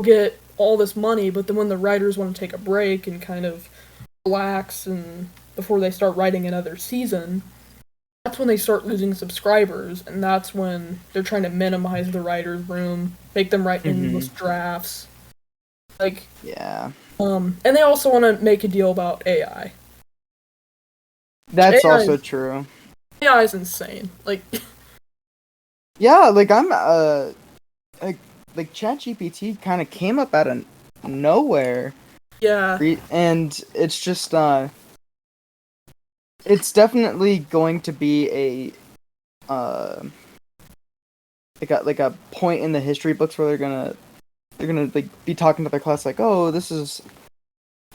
get all this money, but then when the writers want to take a break and kind of relax and before they start writing another season, that's when they start losing subscribers, and that's when they're trying to minimize the writers' room, make them write endless Mhm. drafts. Like, Yeah. and they also want to make a deal about AI. That's AI also is, true. AI is insane. Like, Yeah, like I'm like ChatGPT kind of came up out of nowhere, yeah, and it's just it's definitely going to be like a point in the history books where they're gonna like be talking to their class like, oh, this is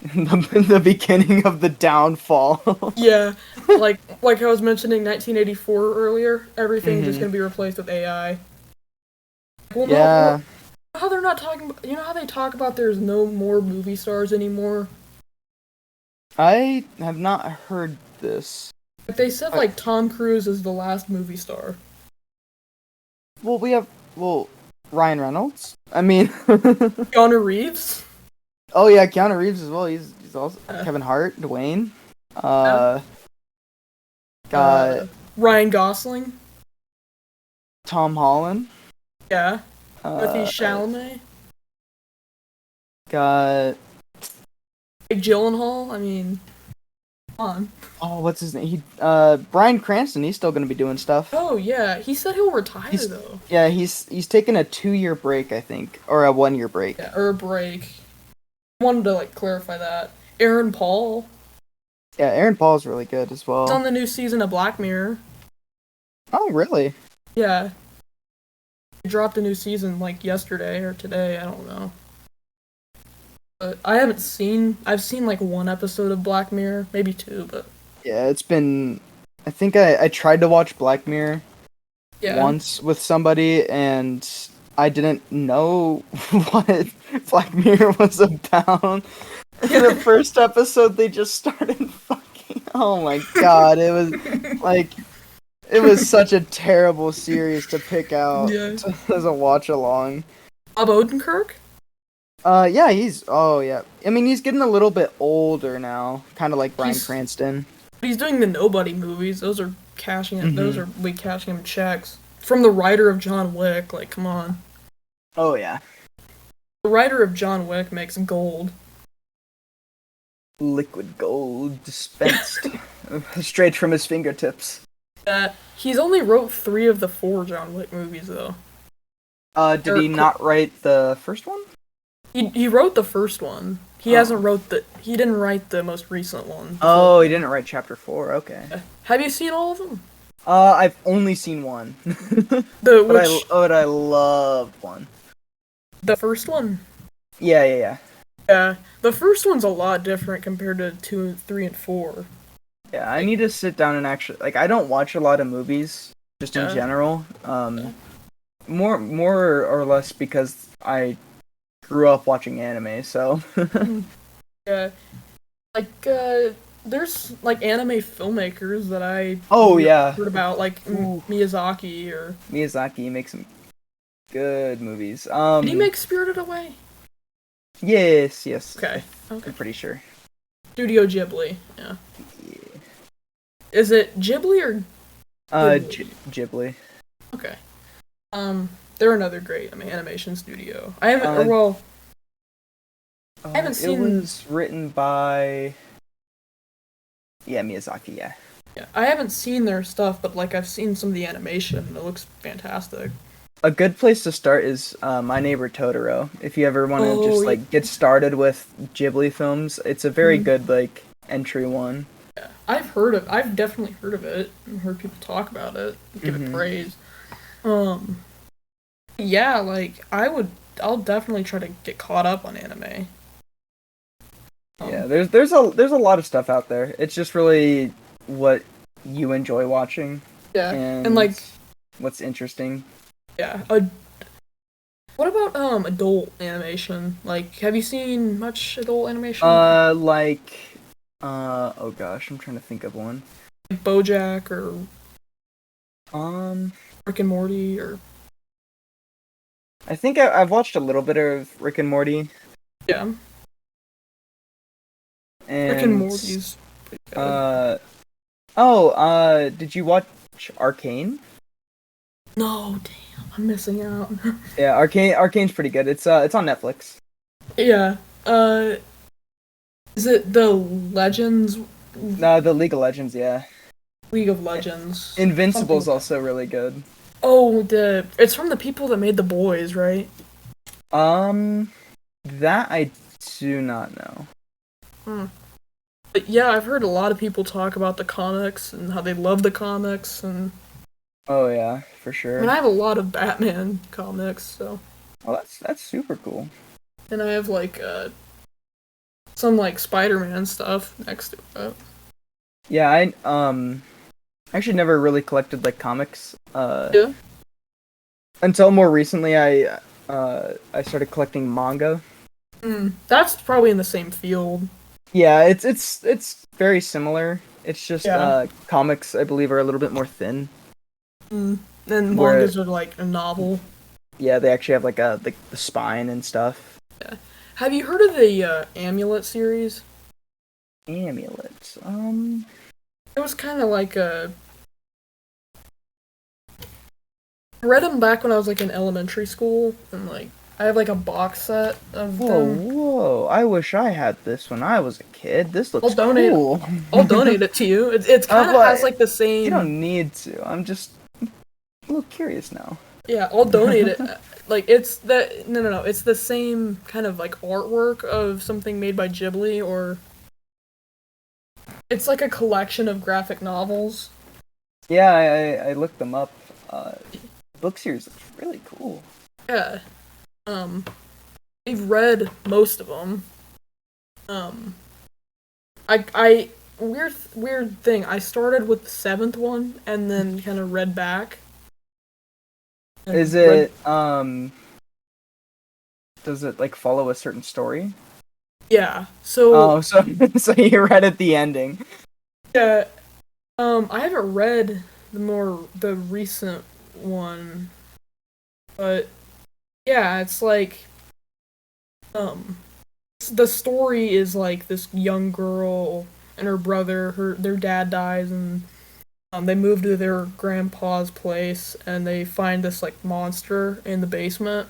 the beginning of the downfall. yeah. Like I was mentioning 1984 earlier, everything's just Hmm. gonna be replaced with AI. Well, no, Yeah, how they're not talking. You know how they talk about there's no more movie stars anymore. I have not heard this. Like they said, I, like Tom Cruise is the last movie star. we have Ryan Reynolds. I mean, Keanu Reeves. oh yeah, Keanu Reeves as well. He's also Uh, Kevin Hart, Dwayne. yeah. Got Ryan Gosling. Tom Holland. Yeah. Timothy Uh, Chalamet. got Jake Gyllenhaal. I mean, come on. what's his name? Bryan Cranston. He's still gonna be doing stuff. Oh yeah, he said he'll retire He's though. yeah, he's taking a 2-year break, I think, or a 1-year break. Yeah, or a break. I wanted to like clarify that. Aaron Paul. Yeah, Aaron Paul's really good as He's on well. the new season of Black Mirror. Oh, really? Yeah, he dropped a new season like yesterday or today. I don't know. But I haven't seen. I've seen like one episode of Black Mirror, maybe two, but Yeah, it's been. I think I tried to watch Black Mirror yeah. once with somebody, and I didn't know what Black Mirror was about. The first episode, they just started fucking. Oh my god, it was like it was such a terrible series to pick out Yeah. as a watch along. Bob Odenkirk. Yeah, oh yeah. I mean, he's getting a little bit older now, kind of like Bryan He's- Cranston. He's doing the Nobody movies. Those are cashing him. Mhm. Those are we cashing him checks from the writer of John Wick. Like, come on, Oh yeah, the writer of John Wick makes gold. liquid gold dispensed straight from his fingertips. He's only wrote 3 of the 4 John Wick movies though. Did he not write the first one? He wrote the first one. He hasn't wrote the. He didn't write the most recent one. Oh, he didn't write chapter 4. Okay. Have you seen all of them? I've only seen one, but I loved one. The first one. Yeah. Yeah, the first one's a lot different compared to 2, 3, and 4. Yeah, I need to sit down and actually I don't watch a lot of movies just in Yeah. general. More or less because I grew up watching anime, so Yeah, like there's like anime filmmakers that I yeah. heard about, like Ooh. Miyazaki or. Miyazaki makes some good movies. Did he make Spirited Away? Yes. Okay. I'm pretty sure. Studio Ghibli. Yeah. Yeah. Is it Ghibli or? Ghibli. Okay. They're another great animation studio. I haven't. I haven't seen. It was written by. Yeah, Miyazaki. Yeah. Yeah, I haven't seen their stuff, but like I've seen some of the animation. And it looks fantastic. A good place to start is My Neighbor Totoro. If you ever want to just yeah. like get started with Ghibli films, it's a very good like entry one. Yeah, I've definitely heard of it and heard people talk about it, give it praise. Yeah, like I'll definitely try to get caught up on anime. Yeah, there's a lot of stuff out there. It's just really what you enjoy watching. Yeah, and like what's interesting. Yeah. What about adult animation? Like, have you seen much adult animation? Oh gosh, I'm trying to think of one. Like BoJack or Rick and Morty or. I think I've watched a little bit of Rick and Morty. Yeah. And, Rick and Morty's pretty good. Did you watch Arcane? No, damn, I'm missing out. Yeah, Arcane's pretty good. It's on Netflix. Yeah. Is it the Legends? No, the League of Legends, yeah. League of Legends. Invincible's also really good. Oh, it's from the people that made The Boys, right? That I do not know. But yeah, I've heard a lot of people talk about the comics and how they love the comics, and Oh yeah, for sure. I mean, I have a lot of Batman comics, so. Oh, that's super cool. And I have like some like Spider-Man stuff next to it. Yeah, I actually never really collected like comics. Yeah. Until more recently, I started collecting manga. That's probably in the same field. Yeah, it's very similar. It's just Yeah. Comics, I believe, are a little bit more thin. And where mangas are like a novel. yeah, they actually have like the spine and stuff. Yeah. Have you heard of the Amulet series? Amulets. It was kind of like a. I read them back when I was like in elementary school, and like I have like a box set of Whoa, them. whoa! I wish I had this when I was a kid. This I'll looks donate. cool. I'll donate it to you. It's kind of has But like the you same. don't need to. I'm just a little curious now. Yeah, I'll donate it. Like it's the no. It's the same kind of like artwork of something made by Ghibli, or it's like a collection of graphic novels. Yeah, I looked them up. Book series looks really cool. Yeah. Um, I've read most of them. Um, I weird thing. I started with the seventh one and then kind of read back. Is And read, it does it like follow a certain story? yeah. So Oh, so so you read at the ending. yeah. I haven't read the recent one, but yeah, it's like um the story is like this young girl and her brother, their dad dies, and they move to their grandpa's place and they find this like monster in the basement.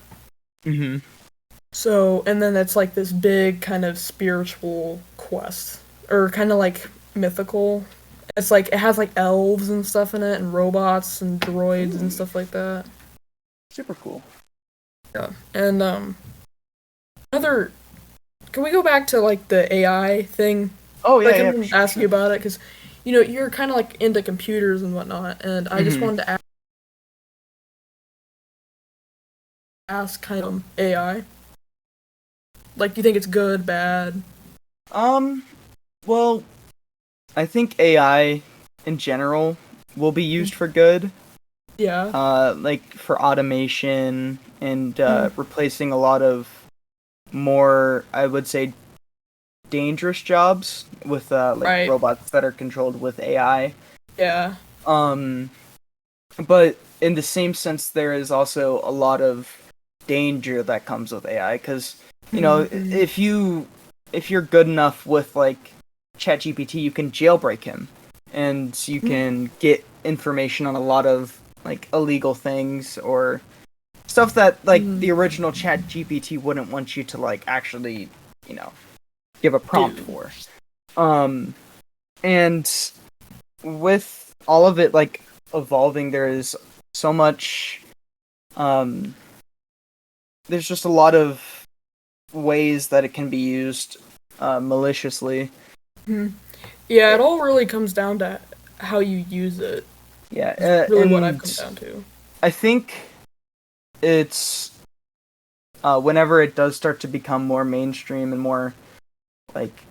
Mm-hmm. So, and then it's like this big kind of spiritual quest, or kind of like mythical. It's like it has like elves and stuff in it, and robots and droids and Ooh, stuff like that. super cool. Yeah. And another, can we go back to like the AI thing? Oh Like yeah, I'm yeah, for gonna sure, ask you sure. about it because, you're kind of like into computers and whatnot, and I just Mm-hmm. wanted to ask kind of AI. Like, do you think it's good, bad? Um, well, I think AI in general will be used for good. Yeah. Like for automation and Mm, replacing a lot of more, I would say, dangerous jobs with like right. robots that are controlled with AI. Yeah. Um, but in the same sense, there is also a lot of danger that comes with AI because Mm-hmm. if you're good enough with like ChatGPT, you can jailbreak him and you can get information on a lot of like illegal things or stuff that like Mm, the original ChatGPT wouldn't want you to like actually you know give a prompt do. for. Um, and with all of it like evolving, there is so much. Um, there's just a lot of ways that it can be used maliciously. Mhm. Yeah, it all really comes down to how you use it. Yeah, Is really what I've come and down to. I think it's whenever it does start to become more mainstream and more like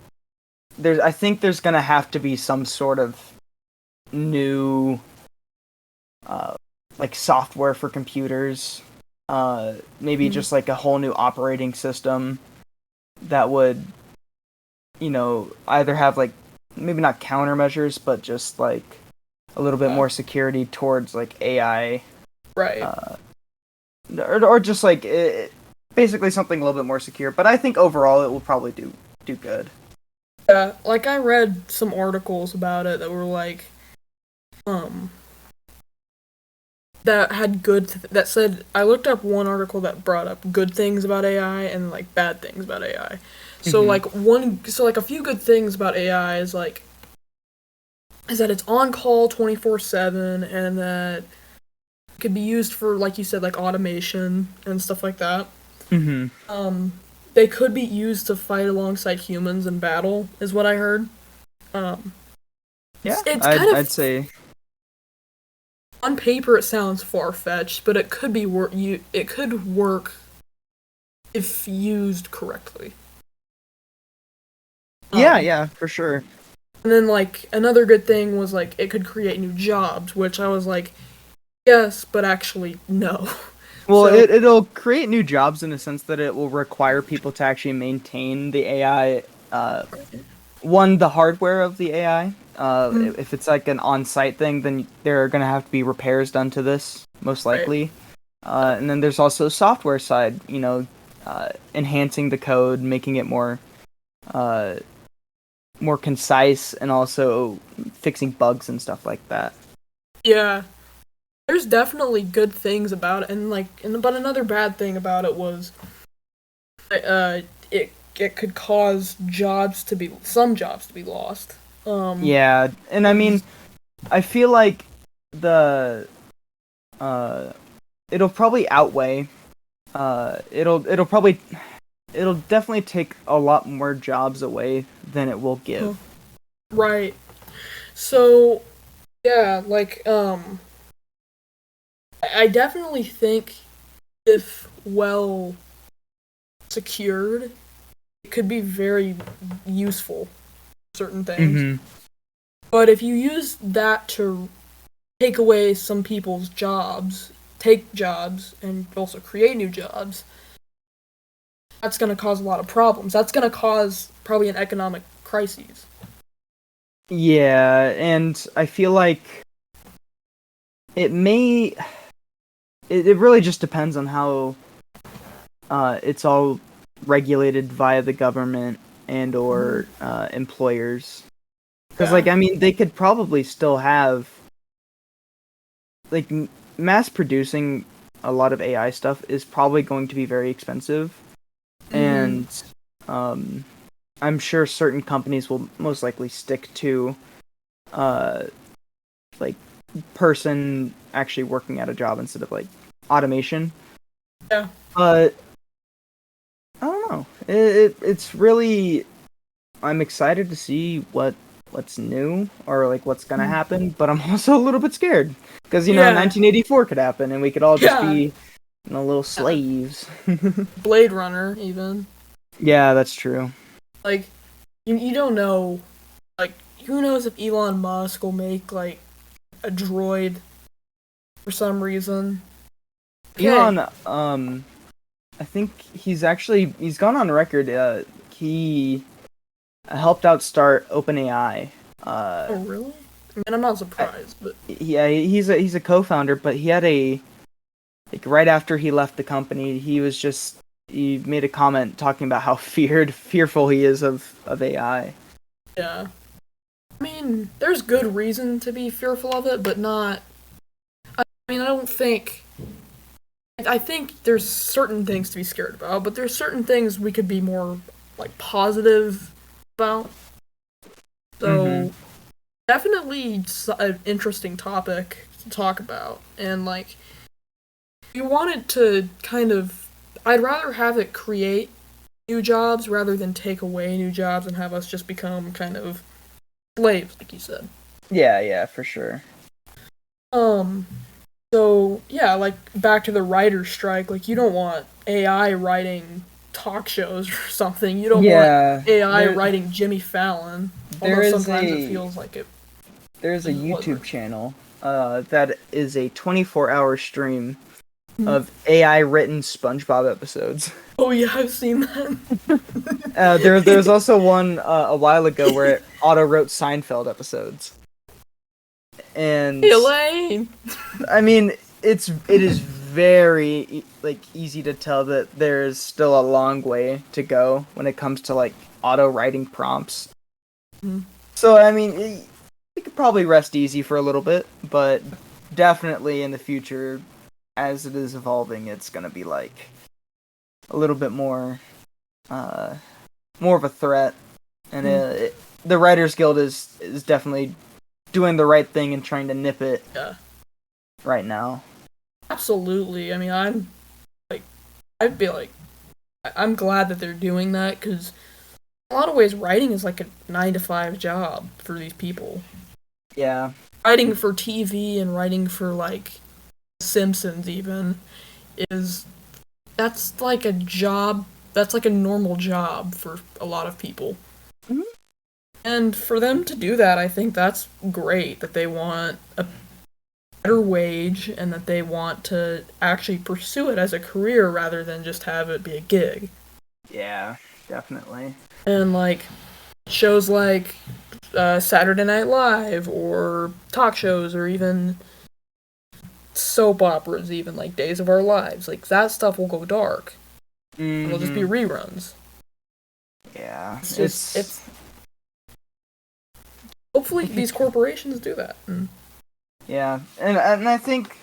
I think there's gonna have to be some sort of new uh, like software for computers. Maybe Mm, just like a whole new operating system that would, either have like maybe not countermeasures, but just like a little bit more security towards like AI, right. uh, or just like basically something a little bit more secure. But I think overall it will probably do good. Yeah, like I read some articles about it that were like, um, that had that said, I looked up one article that brought up good things about AI and like bad things about AI. So Hmm. like a few good things about AI is that it's on call 24/7 and that it could be used for, like you said, like automation and stuff like that. Hmm. Um, they could be used to fight alongside humans in battle, is what I heard. Um, Yeah, it's kind I'd of say on paper it sounds far fetched, but it could be it could work if used correctly. yeah, Um, yeah, for sure. and then like another good thing was like it could create new jobs, which I was like, yes, but actually no. Well, So it'll create new jobs in the sense that it will require people to actually maintain the AI. One, the hardware of the AI. mm, If it's like an on-site thing, then there are gonna have to be repairs done to this, most Right. likely. And then there's also software side, enhancing the code, making it uh, more concise, and also fixing bugs and stuff like that. Yeah. There's definitely good things about it, but another bad thing about it was, uh, it could cause some jobs to be lost. Yeah, and I mean, 'Cause- I feel like the uh, it'll probably outweigh. It'll definitely take a lot more jobs away than it will give. right. So yeah, I definitely think if well secured, it could be very useful for certain things. Mm-hmm. But if you use that to take away some people's jobs, take jobs, and also create new jobs, that's going to cause a lot of problems. That's going to cause probably an economic crisis. Yeah, and I feel like it may. It really just depends on how it's all regulated via the government and or employers. Because, Yeah. I mean, they could probably still have like mass producing a lot of AI stuff is probably going to be very expensive, Mm-hmm. and um, I'm sure certain companies will most likely stick to uh, like person actually working at a job instead of like automation. Yeah. But I don't know. It's really I'm excited to see what's new or like what's gonna happen, but I'm also a little bit scared because Yeah. 1984 could happen and we could all just Yeah. be little slaves. Blade Runner, even. Yeah, that's true. Like, you don't know. Like, who knows if Elon Musk will make, like, a droid for some reason? Okay. Elon, I think he's gone on record. He helped out start OpenAI. Oh, really? I mean, I'm not I, surprised, but yeah, he's a co-founder, but he had a like right after he left the company, he made a comment talking about how fearful he is of AI. yeah. I mean, there's good reason to be fearful of it, but not. I mean, I don't think. I think there's certain things to be scared about, but there's certain things we could be more, like, positive about. Mm-hmm. So, definitely an interesting topic to talk about. And, like, you wanted to kind of. I'd rather have it create new jobs rather than take away new jobs and have us just become kind of slaves, like you said. Yeah, yeah, for sure. Um, so yeah, like back to the writer's strike, like you don't want AI writing talk shows or something. You don't want Yeah, AI writing Jimmy Fallon, there although is sometimes it a feels like it there's a was YouTube written. channel that is a 24-hour stream of AI written SpongeBob episodes. Oh yeah, I've seen that. There's also one a while ago where it auto wrote Seinfeld episodes, Hey and Elaine. I mean it is very easy to tell that there's still a long way to go when it comes to like auto writing prompts. So I mean you could probably rest easy for a little bit, but definitely in the future, as it is evolving, it's gonna be like a little bit uh, more of a threat. And the Writers Guild is definitely doing the right thing and trying to nip it Yeah, right now. absolutely. I mean, like, I'd be like, I'm glad that they're doing that because in a lot of ways, writing is like a 9 to 5 job for these people. Yeah. Writing for TV and writing for like Simpsons even is that's like a job. That's like a normal job for a lot of people. Mhm. And for them to do that, I think that's great that they want a better wage and that they want to actually pursue it as a career rather than just have it be a gig. Yeah, definitely. And like shows like Saturday Night Live or talk shows or even soap operas, even like Days of Our Lives, like that stuff will go dark. It'll just be Mm-hmm. reruns. Yeah, It's hopefully these corporations do that. yeah, and I think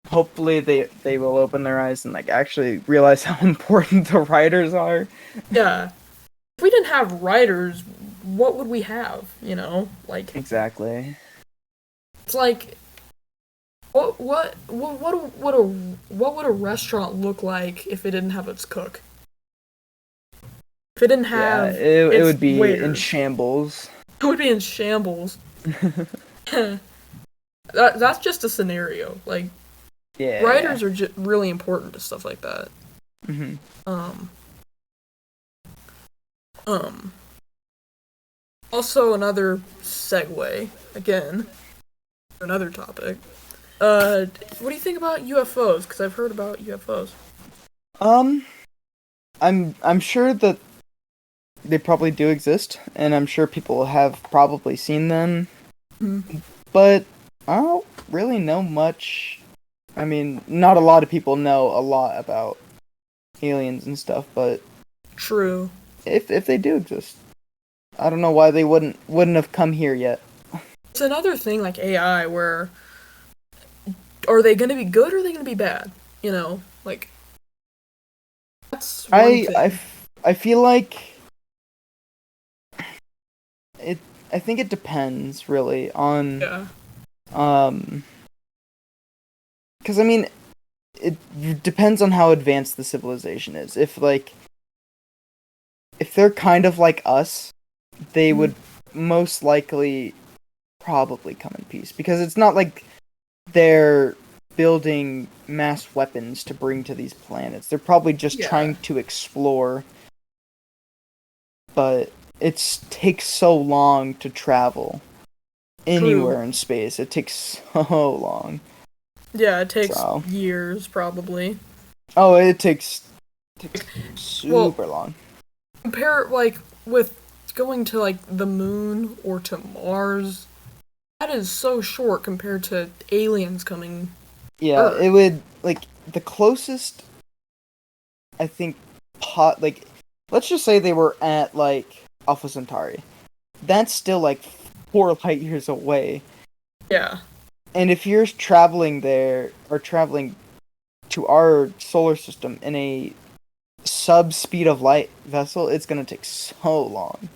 hopefully they will open their eyes and like actually realize how important the writers are. Yeah, if we didn't have writers, what would we have? Like Exactly. it's like what would a restaurant look like if it didn't have its cook? If it didn't Yeah, have it its would be in waiters, shambles. it would be in shambles. That's just a scenario. Like Yeah. writers are really important to stuff like that. Hmm. Um, um. Also, another segue again, another topic. What do you think about UFOs? Because I've heard about UFOs. Um, I'm sure that they probably do exist, and I'm sure people have probably seen them, Mhm. but I don't really know much. I mean, not a lot of people know a lot about aliens and stuff, but True. if they do exist, I don't know why they wouldn't have come here yet. It's another thing like AI where are they going to be good or are they going to be bad? Like that's one I I, thing. f- I feel like it. I think it depends really on Yeah. um, because I mean it depends on how advanced the civilization is. If they're kind of like us, they Mhm. would most likely probably come in peace because it's not like they're building mass weapons to bring to these planets. They're probably just Yeah. trying to explore, but it takes so long to travel True. anywhere in space. It takes so long. Yeah, it takes So, years probably. oh, it takes Well, super long. compare like with going to like the moon or to Mars. That is so short compared to aliens coming to Yeah, it Earth. would like the closest I think like let's just say they were at like Alpha Centauri. That's still like 4 light years away. Yeah. And if you're traveling there or traveling to our solar system in a sub speed of light vessel, it's gonna take so long.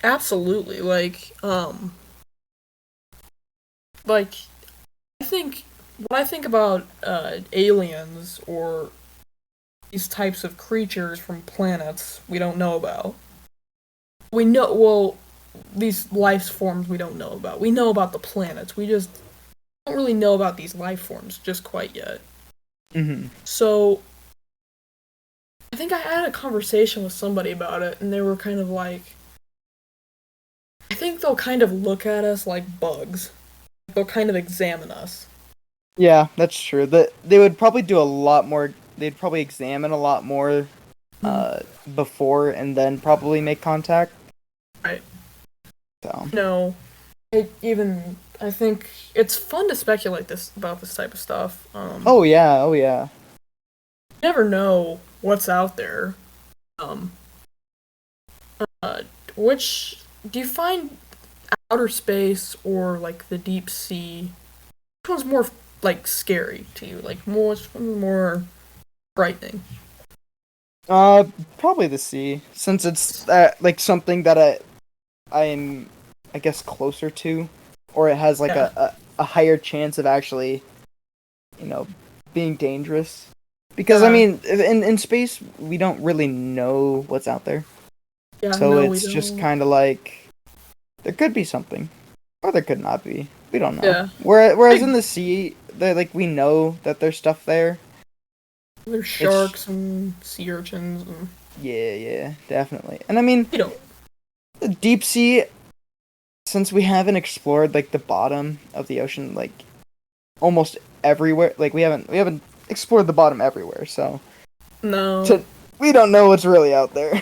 Absolutely. Like I think when I think about aliens or these types of creatures from planets we don't know about, we know well these life forms we don't know about. We know about the planets. We just don't really know about these life forms just quite yet. Hmm. So I think I had a conversation with somebody about it, and they were kind of like, I think they'll kind of look at us like bugs. They'll kind of examine us. Yeah, that's true. They would probably do a lot more. They'd probably examine a lot more Mm, uh, before and then probably make contact. right. So. No, I think it's fun to speculate this about this type of stuff. Oh yeah, oh yeah. You never know what's out there. Um, uh, which do you find outer space or like the deep sea? Which one's more like scary to you? Like which one's more frightening? Uh, Probably the sea, since it's like something that I'm, I guess, closer to, or it has like Yeah, a higher chance of actually, you know, being dangerous. Because I yeah, mean, in space we don't really know what's out there, yeah. so No, we it's just don't. kind of like there could be something, or there could not be. We don't know. Yeah, Whereas like in the sea, like we know that there's stuff there. there's It's sharks and sea urchins, and yeah, definitely. And I mean, we don't. the deep sea, since we haven't explored like the bottom of the ocean like almost everywhere, like we haven't explored the bottom everywhere, so No. to, we don't know what's really out there.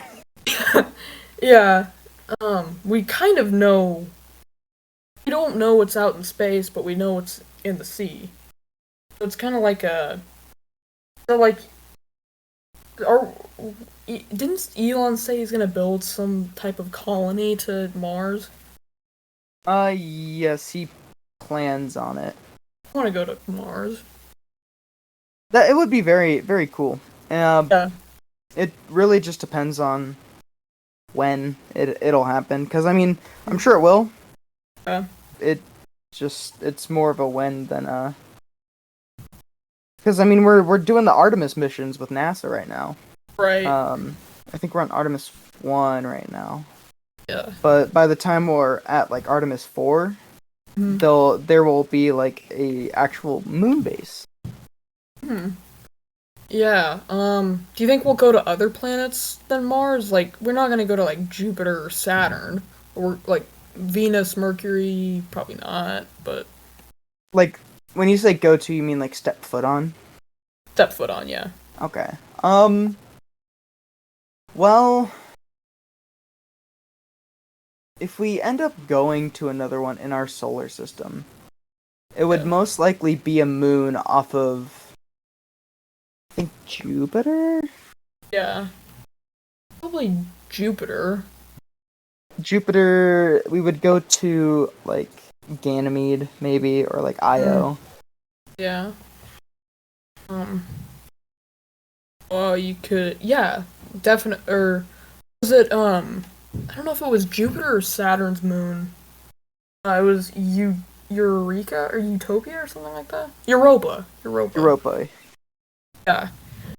Yeah. We kind of know. We don't know what's out in space, but we know what's in the sea. It's kind of like a. So like, are didn't Elon say he's gonna build some type of colony to Mars? Yes, he plans on it. I want to go to Mars. That it would be very, very cool. Yeah. It really just depends on when it'll happen. Because I mean, I'm sure it will. Yeah. It's more of a when than a. Because I mean, we're doing the Artemis missions with NASA right now. Right. I think we're on Artemis 1 right now. Yeah. But by the time we're at like Artemis 4, there will be like a actual moon base. Hmm. Yeah. Do you think we'll go to other planets than Mars? Like, we're not gonna go to like Jupiter or Saturn, or like Venus, Mercury. Probably not. But Like when you say go to, you mean like step foot on? step foot on. Yeah. Okay. Well, if we end up going to another one in our solar system, it would Yeah. most likely be a moon off of, I think, Jupiter? Yeah. Probably Jupiter. Jupiter, we would go to, like, Ganymede, maybe, or, like, Io. Yeah. Um. Well, you could. Yeah. Definite. Or was it? I don't know if it was Jupiter or Saturn's moon. It was Eureka or Utopia or something like that. Europa. Europa. Europa. Yeah.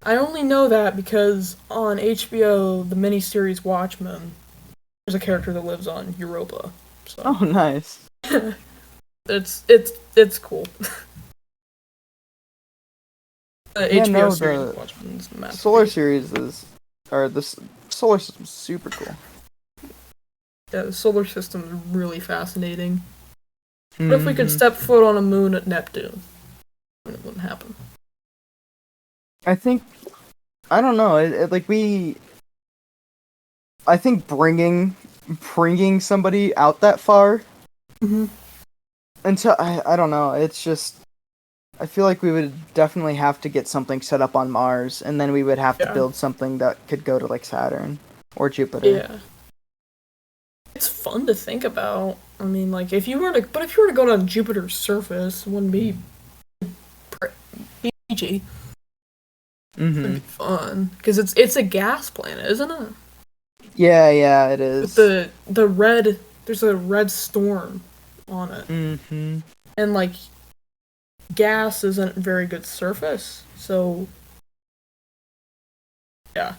I only know that because on HBO, the miniseries Watchmen, there's a character that lives on Europa. So Oh, nice. it's cool. The Yeah, HBO no, series the Watchmen's solar masterpiece. series is, or the solar system's super cool. Yeah, the solar system is really fascinating. What if we could Mhm. step foot on a moon at Neptune? It wouldn't happen. I think, I don't know, I think bringing somebody out that far Mm-hmm. until I don't know. It's just I feel like we would definitely have to get something set up on Mars, and then we would have to Yeah. build something that could go to like Saturn or Jupiter. Yeah. It's fun to think about. I mean, like, if you were to go to Jupiter's surface, it wouldn't be peachy. It'd Mm-hmm. be fun because it's a gas planet, isn't it? Yeah, it With is. the red, there's a red storm on it, Mm-hmm. and like gas isn't a very good surface. So yeah,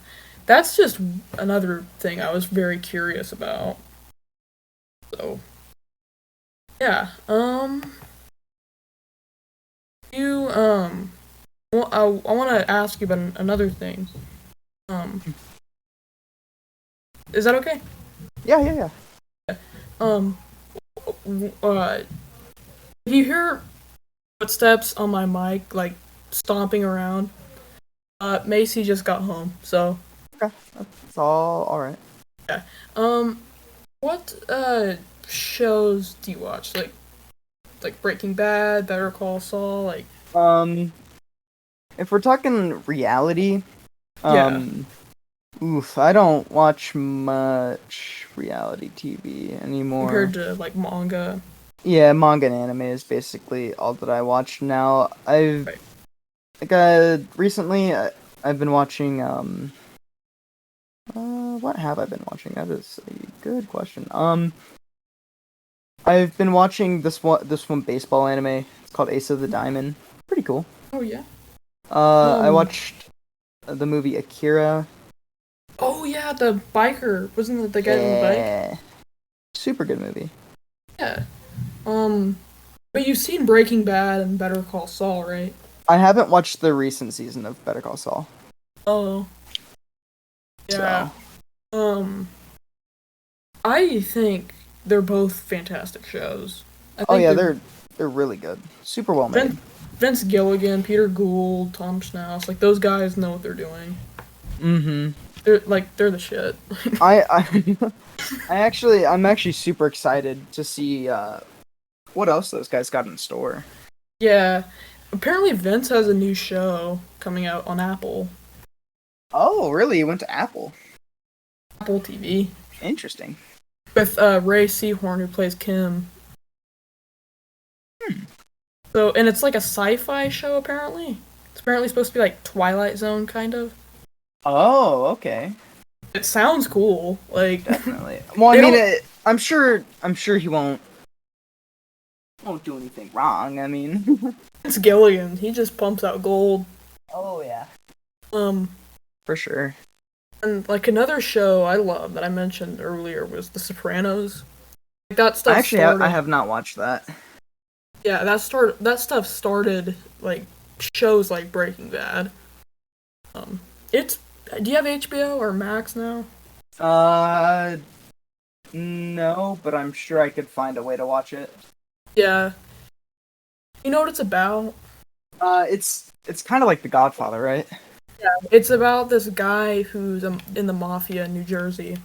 that's just another thing I was very curious about. So yeah, you well, I want to ask you about another thing. Um, is that okay? Yeah. Um, if you hear footsteps on my mic, like stomping around, Macy just got home. So, Okay, that's all right. yeah. Um, what shows do you watch? Like Breaking Bad, Better Call Saul, like Um, if we're talking reality, yeah, oof, I don't watch much reality TV anymore. compared to like manga. Yeah, manga and anime is basically all that I watch now. Right. Recently I've been watching what have I been watching? That is a good question. I've been watching this one baseball anime. It's called Ace of the Diamond. Pretty cool. Oh yeah. I Um. watched the movie Akira. Oh yeah, the biker wasn't it the guy on the bike? Yeah. Super good movie. Yeah. But you've seen Breaking Bad and Better Call Saul, right? I haven't watched the recent season of Better Call Saul. Oh. Yeah. So, Um. I think they're both fantastic shows. I oh think yeah, they're really good. Super well made. Vince Gilligan, Peter Gould, Tom Schnauz, like those guys know what they're doing. Mm-hmm. They're the shit. I I'm actually super excited to see what else those guys got in store. Yeah, Apparently, Vince has a new show coming out on Oh, really? You went to Apple? Apple TV, Interesting. with Ray Seahorn who plays Kim. Hmm. So, and it's like a sci-fi show apparently. It's apparently supposed to be like Twilight Zone kind of. Oh, okay. It sounds cool. Like Definitely. Well, I they mean, don't. I'm sure he won't do anything wrong. I mean. It's Gilligan. He just pumps out gold. Oh yeah. Um, For sure. and like another show I love that I mentioned earlier was The Sopranos. Like that stuff Actually, started. I have not watched that. Yeah, that stuff started like shows like Breaking Bad. It's. Do you have HBO or Max now? Uh, no, but I'm sure I could find a way to watch it. Yeah. You know what it's about? It's kind of like The Godfather, right? It's about this guy who's in the mafia in New Jersey,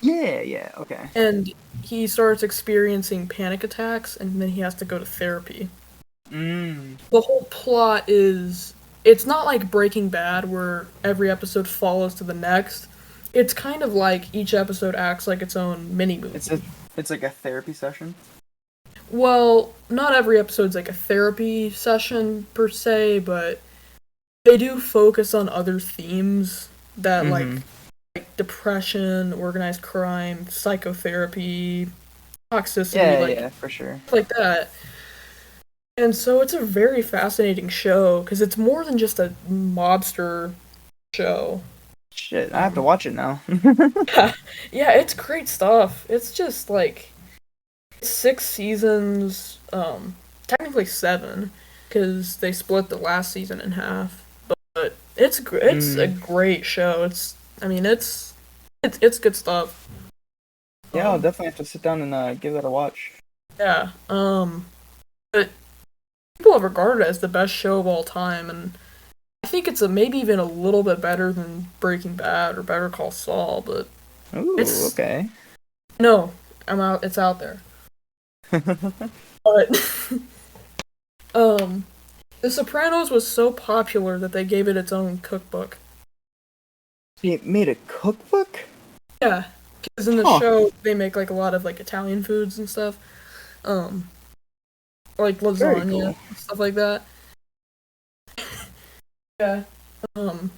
Yeah, yeah, okay. and he starts experiencing panic attacks, and then he has to go to therapy. Mm. The whole plot is it's not like Breaking Bad where every episode follows to the next. It's kind of like each episode acts like its own mini movie. It's like a therapy session. Well, not every episode's like a therapy session per se, but they do focus on other themes that Mm-hmm. like depression, organized crime, psychotherapy, toxicity, Yeah, like yeah, for sure. like that. And so it's a very fascinating show because it's more than just a mobster show. Shit, I have to Um, watch it now. yeah, it's great stuff. It's just like 6 seasons, technically seven, because they split the last season in half. But it's a Mm. great show. I mean it's good stuff. Yeah, I'll Um, definitely have to sit down and give that a watch. yeah. But people have regarded it as the best show of all time, and I think it's maybe even a little bit better than Breaking Bad or Better Call Saul. But Ooh, it's okay. no, I'm out. It's out there. But um, The Sopranos was so popular that they gave it its own cookbook. He made a cookbook? Yeah, because in the Huh. show they make like a lot of like Italian foods and stuff, um, like Very lasagna cool. stuff like that. Yeah. Um,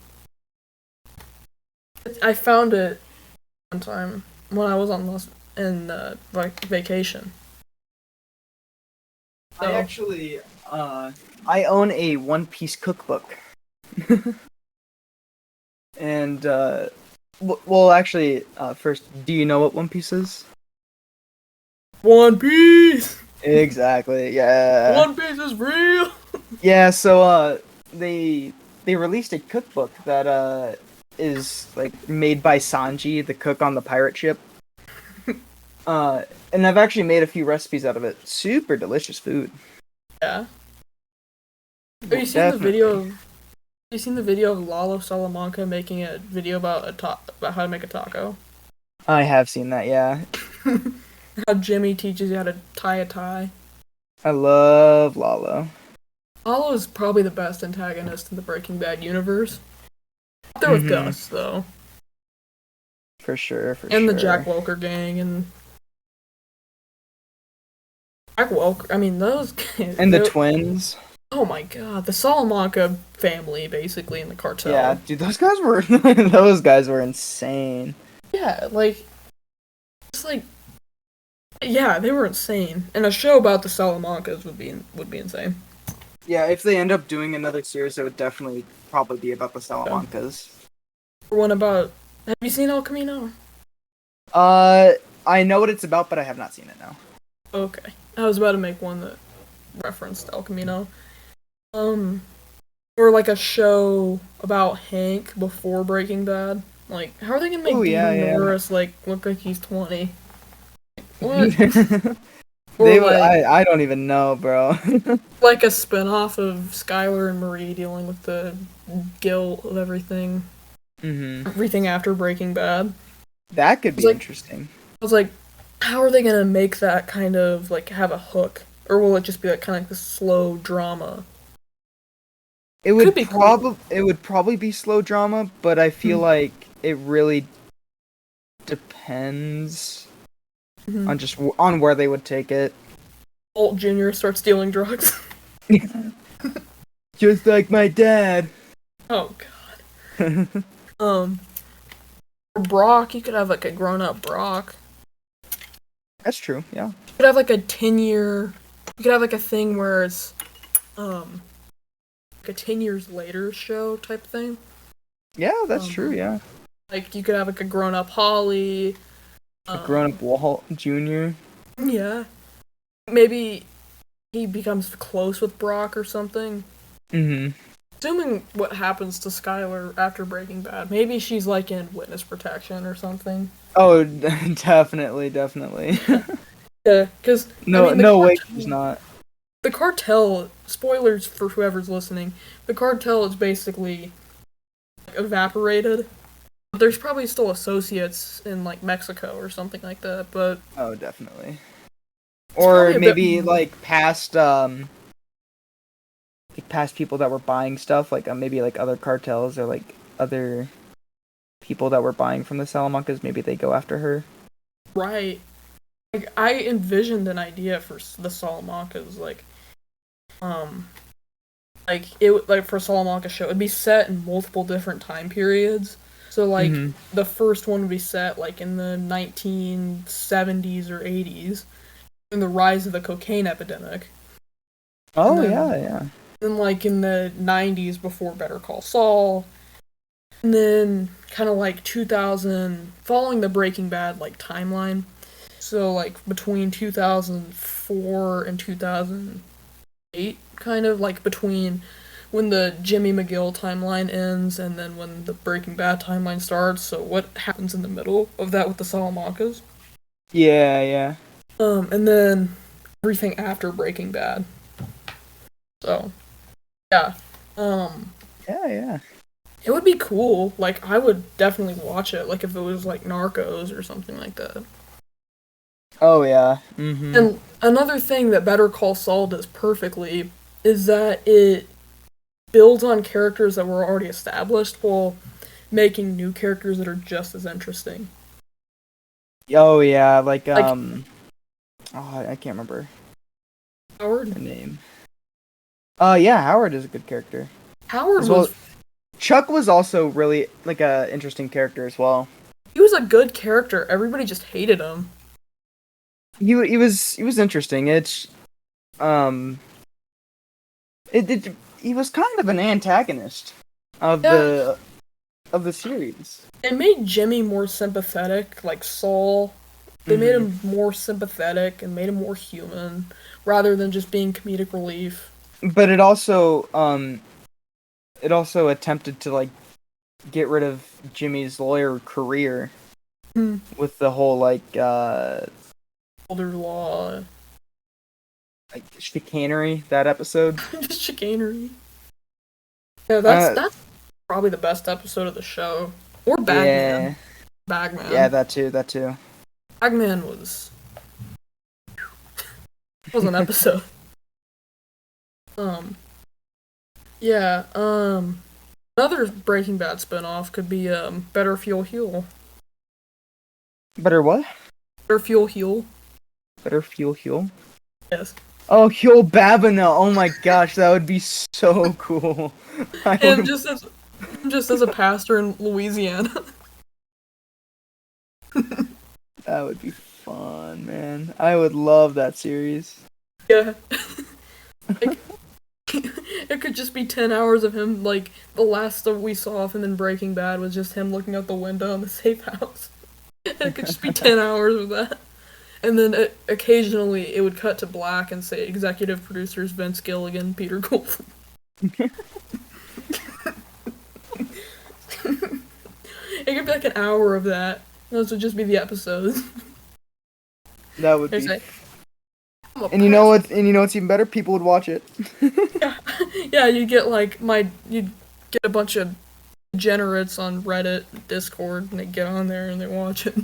I found it one time when I was on like vacation. I So actually, I own a One Piece cookbook. And, well, actually, first, do you know what One Piece is? One Piece, Exactly, yeah. One Piece is real. Yeah, so, they released a cookbook that, is, like, made by Sanji, the cook on the pirate ship. And I've actually made a few recipes out of it. Super delicious food. Yeah. Have you seen the Definitely. video of? Have you seen the video of Lalo Salamanca making a video about about how to make a taco? I have seen that, yeah. How Jimmy teaches you how to tie a tie. I love Lalo. Lalo is probably the best antagonist in the Breaking Bad universe. Up there with Mm-hmm. Gus though, For sure, for and the Jack sure. Welker gang and Jack Welker. I mean those. And the twins. Oh my god, the Salamanca family basically in the Yeah, cartel. dude, those guys were those guys were insane. Yeah, like it's like yeah, they were insane. And a show about the Salamancas would be insane. Yeah, if they end up doing another series, it would definitely probably be about the Yeah. Salamancas. Or one about. Have you seen El Camino? Uh, I know what it's about, but I have not seen it now. Okay, I was about to make one that referenced El Camino. Um, or like a show about Hank before Breaking Bad. Like, how are they gonna Oh make yeah, Dean yeah. Norris like look like he's 20? What? Or They would. like I don't even know, bro. like a spin-off of Skylar and Marie dealing with the guilt of Hmm. everything after Breaking Bad. That could I was be like, interesting. I was like, how are they gonna make that kind of like have a hook, or will it just be like kind of like the slow drama? Could be cool. it would probably be slow drama, but I feel like it really depends Mm-hmm. on just on where they would take it. Alt Jr. starts stealing drugs. Just like my dad. Oh god. For Brock, you could have like a grown-up Brock. That's true. Yeah. You could have like a 10-year. You could have like a thing where it's like a 10 years later show type thing. Yeah, that's true. Yeah. Like you could have like a grown-up Holly. A grown up Walt Jr. Yeah. Maybe he becomes close with Brock or something. Mm-hmm. Assuming what happens to Skylar after Breaking Bad, maybe she's like in witness protection or something. Oh, definitely, definitely. Yeah, because I No, mean no way, she's not. the cartel. Spoilers for whoever's listening. The cartel is basically evaporated. But there's probably still associates in like Mexico or something like that. But Oh, definitely. it's Or probably a bit maybe more. like past people that were buying stuff, like maybe like other cartels or like other people that were buying from the Salamancas. Maybe they go after her. Right. Like I envisioned an idea for the Salamancas, um, like for Salamanca show, it'd be set in multiple different time periods. So like Mm-hmm. the first one would be set like in the 1970s or 80s, in the rise of the cocaine epidemic, and Oh then yeah, yeah. like in the 90s before Better Call Saul, and then kind of like 2000 following the Breaking Bad like timeline. So like between 2004 and 2008, kind of like between when the Jimmy McGill timeline ends and then when the Breaking Bad timeline starts. So what happens in the middle of that with the Salamancas? Yeah, yeah. And then everything after Breaking Bad. So yeah, um, Yeah, yeah. it would be cool. Like I would definitely watch it. Like if it was like Narcos or something like that. Oh yeah. Mm-hmm. And another thing that Better Call Saul does perfectly is that it builds on characters that were already established while making new characters that are just as interesting. Oh yeah, like Like oh, I can't remember Howard. her name. Yeah, Howard is a good character. Howard As well, was Chuck was also really like a interesting character as well. he was a good character. Everybody just hated him. He was interesting. It's um he was kind of an antagonist of Yeah, the series. it made Jimmy more sympathetic, like Saul. They made Hmm. him more sympathetic and made him more human rather than just being comedic relief. But it also attempted to like get rid of Jimmy's lawyer career Hmm. with the whole Older law, like chicanery that episode. just chicanery. Yeah, Uh that's probably the best episode of the show. Or Bagman. yeah. Yeah, Bagman. that too, that too. Bagman was an episode. Um yeah, another Breaking Bad spinoff could be Better Fuel Heal. Better what? Better Fuel Heal. Better Huel. Yes. Oh, Huel Babino. Oh my gosh, that would be so cool. I Him would, just as a pastor in Louisiana. that would be fun, man. I would love that series. Yeah. Like, it could just be 10 hours of him, like, the last stuff we saw of him in Breaking Bad was just him looking out the window in the safe house. And it could just be 10 hours of that. And then occasionally it would cut to black and say executive producers Vince Gilligan, Peter Gould. It could be like an hour of that. Those would just be the episodes. That would They be. say, I'm a And you know pastor. what? And you know what's even better? People would watch it. Yeah, yeah, you'd get a bunch of degenerates on Reddit, Discord, and they get on there and they watch it.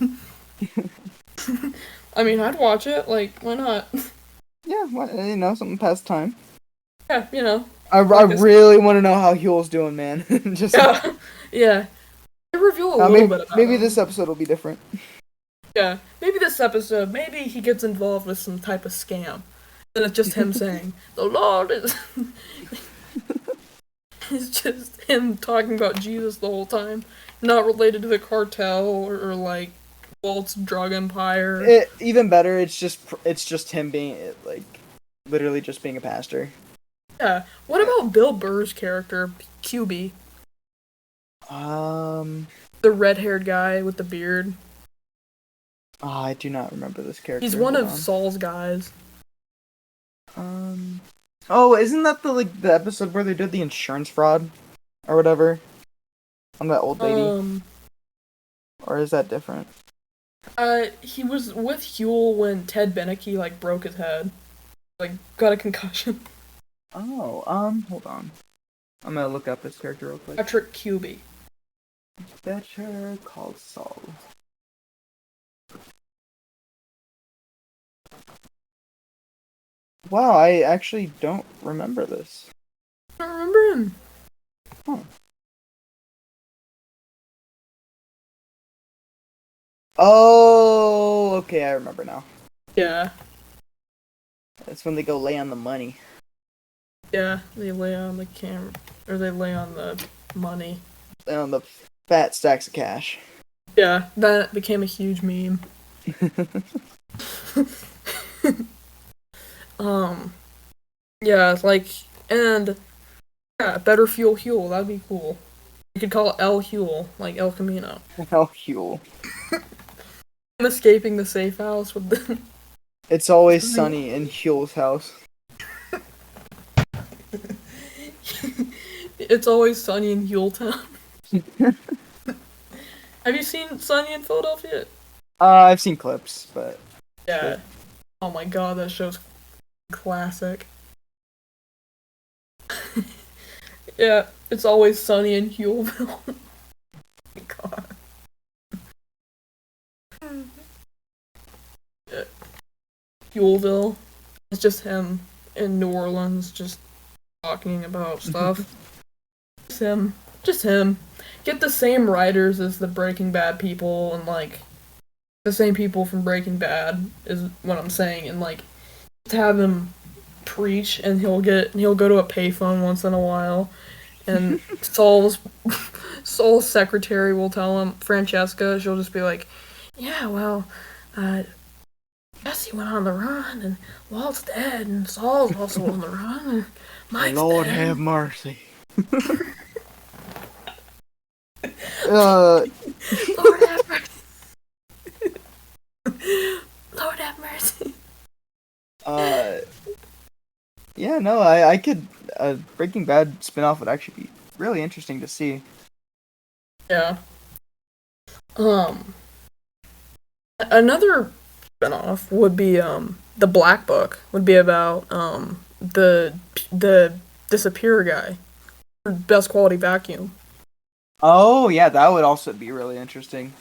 I mean, I'd watch it. Like, why not? Yeah, something past time. Yeah, I Like this. really want to know how Huel's doing, man. Just Yeah, yeah. They reveal a little maybe bit about maybe him. this episode will be different. Yeah, maybe this episode, maybe he gets involved with some type of scam. Then it's just him saying, "The Lord is." It's just him talking about Jesus the whole time, not related to the cartel or like Walt's drug empire. Even better, it's just him being like literally just being a pastor. Yeah. What about Bill Burr's character, QB, Um, the red-haired guy with the beard? I do not remember this character. He's one Hold of on. Saul's guys. Um, oh, isn't that the episode where they did the insurance fraud or whatever on that old lady? Or is that different? He was with Huel when Ted Beneke like broke his head, like got a concussion. Oh, hold on. I'm gonna look up this character real quick. Patrick QB. Better Call Saul. Wow, I actually don't remember this. I don't remember him. Huh. Oh, okay, I remember now. Yeah. That's when they go lay on the money. Yeah, they lay on the camera, or they lay on the money. Lay on the fat stacks of cash. Yeah, that became a huge meme. Yeah, like, and, yeah, better fuel Huel, that'd be cool. You could call it El Huel, like El Camino. Hell, Huel. I'm escaping the safe house with the... It's always sunny in Huel's house. It's always sunny in Huletown. Have you seen Sunny in Philadelphia? I've seen clips, but Yeah. Oh my god, that show's classic. Yeah, it's always sunny in Huleville. Oh my god. Yeah. Huleville. It's just him in New Orleans just talking about stuff. Just him. Just him. Get the same writers as the Breaking Bad people and like the same people from Breaking Bad is what I'm saying, and like just have him preach and he'll go to a payphone once in a while and Saul's secretary will tell him, Francesca, she'll just be like, yeah, well, Jesse went on the run and Walt's dead and Saul's also on the run and Mike's Lord dead. have mercy. Lord have mercy. Lord have mercy. Yeah, no, I could, Breaking Bad spin-off would actually be really interesting to see. Yeah. Another spinoff would be the Black Book would be about the disappear guy, best quality vacuum. Oh, yeah, that would also be really interesting.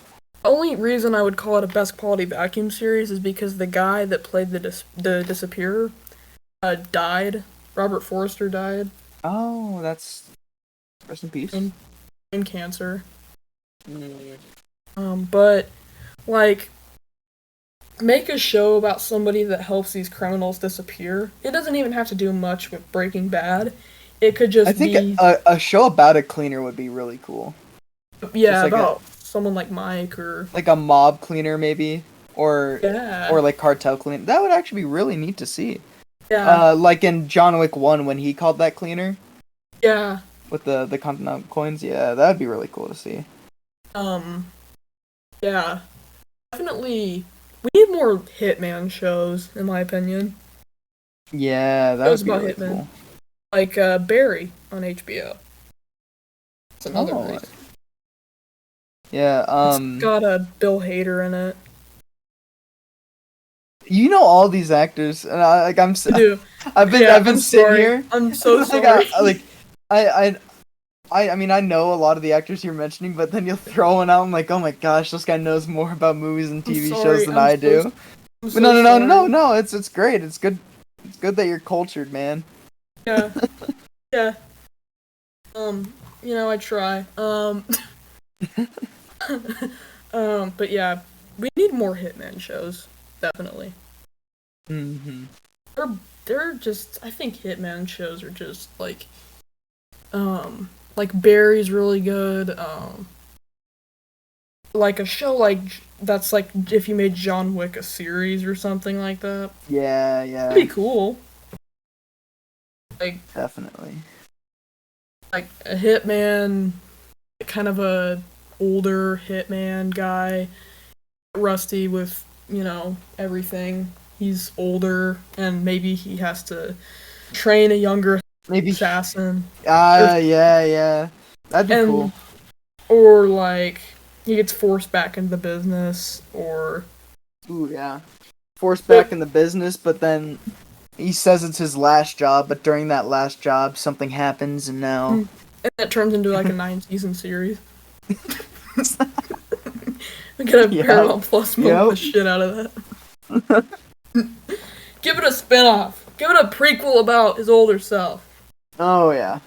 The only reason I would call it a best quality vacuum series is because the guy that played the disappearer died. Robert Forrester died. Oh, that's... Rest in peace. In cancer. But like make a show about somebody that helps these criminals disappear. It doesn't even have to do much with Breaking Bad. It could just I think be a show about a cleaner would be really cool. yeah, like about someone like Mike or Like a mob cleaner, maybe? Or yeah. or like cartel cleaner. That would actually be really neat to see. Yeah. Like in John Wick 1 when he called that cleaner Yeah. with the Continental coins. Yeah, that'd be really cool to see. Yeah. Definitely we need more Hitman shows, in my opinion. Yeah, that Shows would be about really Hitman. cool. Like Barry on HBO. It's another Oh. one. Yeah, It's got a Bill Hader in it. you know all these actors, and I do. I've been Yeah, I've been I'm sitting sorry. here. I'm so like, sorry. I mean I know a lot of the actors you're mentioning, but then you'll throw one out. I'm like, oh my gosh, this guy knows more about movies and TV shows than I do. I'm But so no, sorry. no, it's great. It's good. It's good that you're cultured, man. Yeah. Yeah. I try. But yeah, we need more Hitman shows. Definitely. Mm-hmm. They're they're just. I think Hitman shows are just like Barry's really good. Like a show that's like if you made John Wick a series or something like that. Yeah, That'd yeah, be cool. Like definitely. like a Hitman, kind of a older Hitman guy, rusty with everything. He's older, and maybe he has to train a younger Maybe. assassin, Yeah, yeah. That'd be cool. and or like he gets forced back into the business, or Ooh, yeah. Forced back in the business, but then he says it's his last job, but during that last job, something happens, and now. and that turns into like a 9-season series. We get a Paramount Plus milk the shit out of that. Give it a spin-off. Give it a prequel about his older self. Oh, yeah.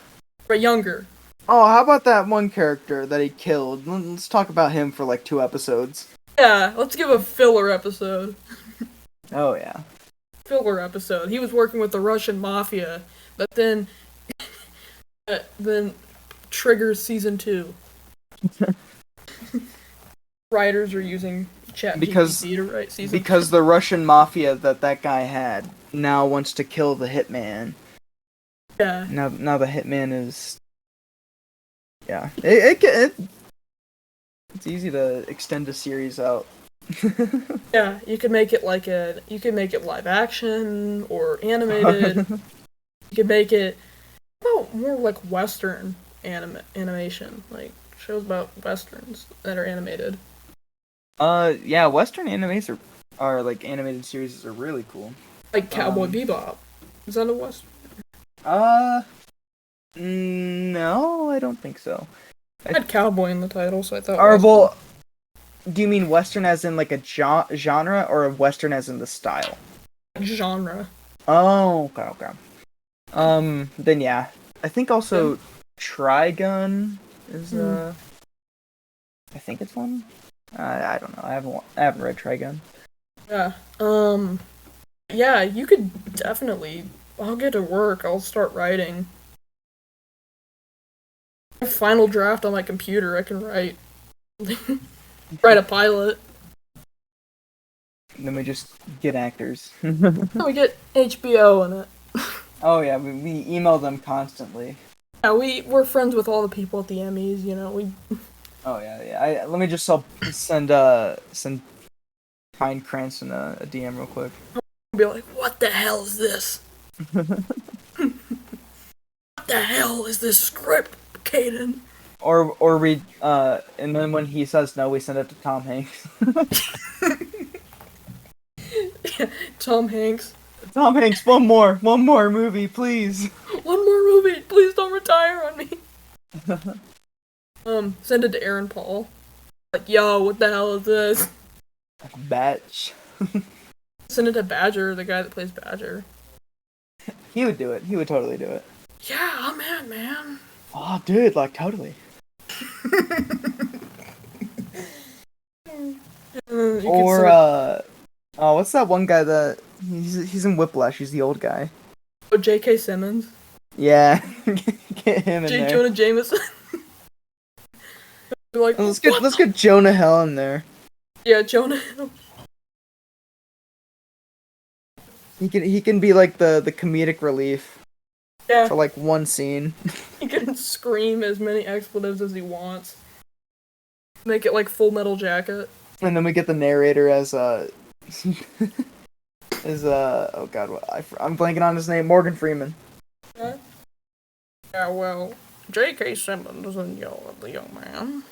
But younger. Oh, how about that one character that he killed? Let's talk about him for like 2 episodes. Yeah, let's give a filler episode. Oh, yeah. Filler episode. He was working with the Russian mafia, but then triggers season 2. Writers are using ChatGPT to write season 2. Because the Russian mafia that guy had now wants to kill the hitman. Yeah. Now the hitman is. Yeah. It's easy to extend a series out. Yeah, you could make it live action or animated. You could make it more like Western animation, like shows about Westerns that are animated. Yeah, Western animes are like animated series are really cool. Like Cowboy Bebop. Is that a Western? No, I don't think so. I had cowboy in the title, so I thought. Well, do you mean Western as in like a genre, or a Western as in the style? Genre. Oh, okay. Then yeah, I think also Trigun is I think it's one. I don't know. I haven't read Trigun. Yeah. Yeah, you could definitely. I'll get to work. I'll start writing. Final draft on my computer. I can write. Write a pilot. And then we just get actors. We get HBO in it. Oh yeah, we email them constantly. Yeah, we're friends with all the people at the Emmys. We. Oh yeah. Let me just send Pine Cranston a DM real quick. I'll be like, what the hell is this? What the hell is this script, Kaden? Or we and then when he says no, we send it to Tom Hanks. Yeah, Tom Hanks. Tom Hanks, one more movie, please. One more movie, please don't retire on me. Send it to Aaron Paul. Like, yo, what the hell is this? Batch. Send it to Badger, the guy that plays Badger. He would do it. He would totally do it. Yeah, I'm in, man. Oh, dude, like totally. What's that one guy that he's in Whiplash? He's the old guy. Oh, J.K. Simmons. Yeah, get him in J. there. Jonah Jameson. Like, let's get Jonah Hill in there. Yeah, Jonah Hill. He can be like the comedic relief. Yeah. For like one scene. He can scream as many expletives as he wants. Make it like Full Metal Jacket. And then we get the narrator as oh god, I'm blanking on his name. Morgan Freeman. Yeah, well, J.K. Simmons and the young man.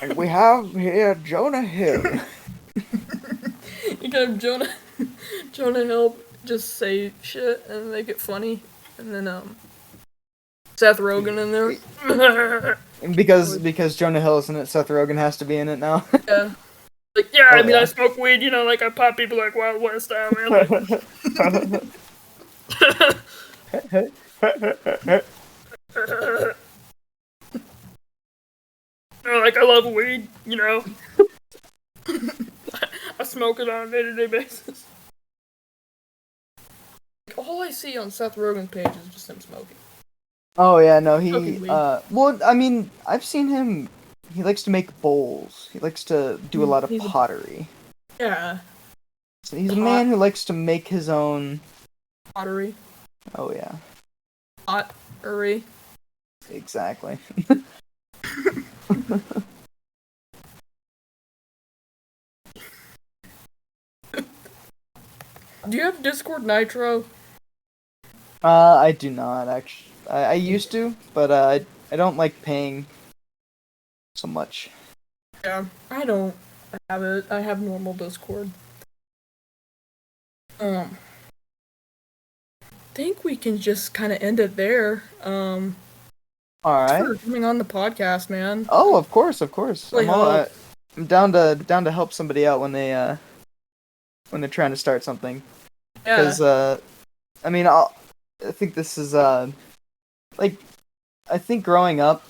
And we have here Jonah Hill. You can have Jonah Hill just say shit and make it funny, and then Seth Rogen in there. And because Jonah Hill is in it, Seth Rogen has to be in it now. Yeah. Like, yeah, I mean, I smoke weed, like I pop people like Wild West style, man. Like, Like, I love weed, you know? I smoke it on a day-to-day basis. Like, all I see on Seth Rogen's page is just him smoking. Oh yeah, no, Smoking weed. well, I mean, I've seen him. He likes to make bowls. He likes to do a lot of He's a, pottery. yeah, So he's a man who likes to make his own pottery. Oh yeah, Pottery. exactly. Do you have Discord Nitro? I do not actually. I used to, but I don't like paying so much. Yeah, I don't have it. I have normal Discord. Think we can just kind of end it there. All Thanks right. for coming on the podcast, man. Oh, of course, of course. Really help. I'm down to help somebody out when they're trying to start something. Yeah. Because I mean, I think this is like I think growing up,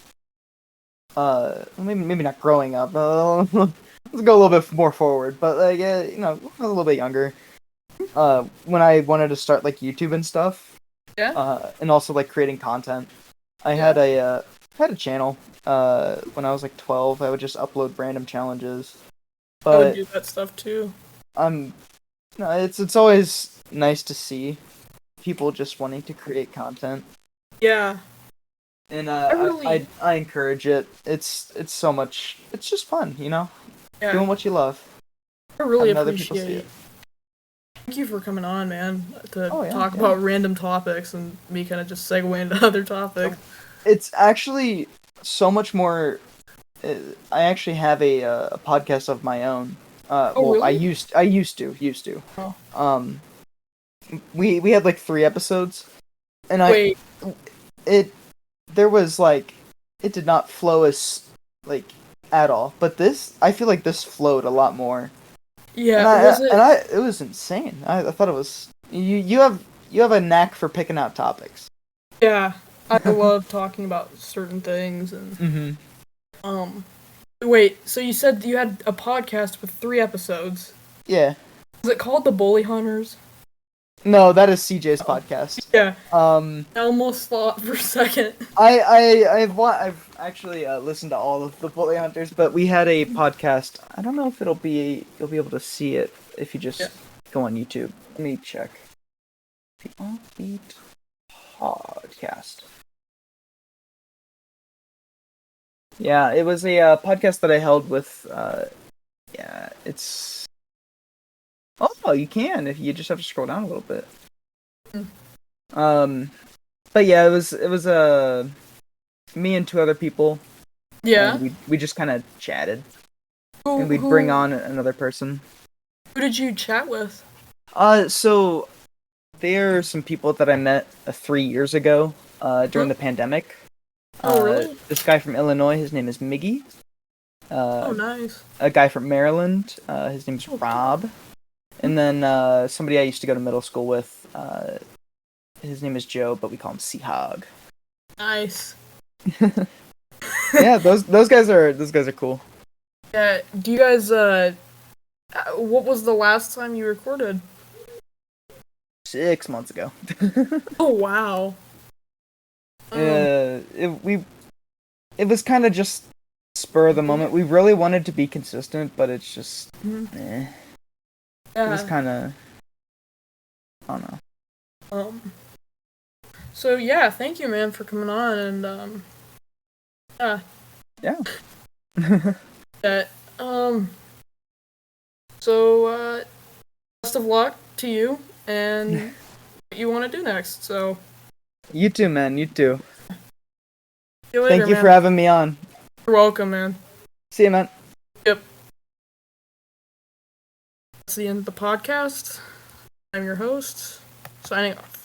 maybe not growing up. Let's go a little bit more forward, but like you know, a little bit younger. When I wanted to start like YouTube and stuff, Yeah. and also like creating content, I had a channel. When I was like 12, I would just upload random challenges. I would But do that stuff too. no, it's always nice to see people just wanting to create content, Yeah. and really, I encourage it. It's so much. It's just fun, you know, yeah. doing what you love, I really having other people see appreciate. it. Thank you for coming on, man, to Oh yeah, talk yeah. about random topics and me kind of just segue into other topics. It's actually so much more. I actually have a podcast of my own. Oh, Well, really? I used to. Oh. Um, we had like 3 episodes, and Wait. it there was like it did not flow as like at all. But this, I feel like this flowed a lot more, Yeah. Was it? it was insane. I thought it was you have a knack for picking out topics. Yeah. I love talking about certain things and Mm-hmm. um. Wait. So you said you had a podcast with 3 episodes. Yeah. Is it called The Bully Hunters? No, that is CJ's Oh. podcast. Yeah. Um, I almost thought for a second. I've actually listened to all of the Bully Hunters, but we had a podcast. I don't know if you'll be able to see it if you just go on YouTube. Let me check. The Offbeat Podcast. Yeah, it was a podcast that I held with. Yeah, it's. Oh, you can if you just have to scroll down a little bit. Mm. But yeah, it was me and 2 other people. Yeah. And we just kind of chatted, Who, and we'd bring on another person. Who did you chat with? So there are some people that I met 3 years ago, during the pandemic. Oh, really? This guy from Illinois, his name is Miggy. Oh, nice. A guy from Maryland, his name's Rob. And then somebody I used to go to middle school with, his name is Joe, but we call him Seahog. Nice. Yeah, those guys are cool. Yeah. Do you guys? What was the last time you recorded? 6 months ago. Oh, wow. It was kind of just spur of the moment. We really wanted to be consistent, but it's just, It was kind of, I don't know. So yeah, thank you, man, for coming on, and yeah. That So best of luck to you and what you want to do next. So. You too, man. You too. See you later, Thank you man. for having me on. You're welcome, man. See you, man. Yep. That's the end of the podcast. I'm your host, signing off.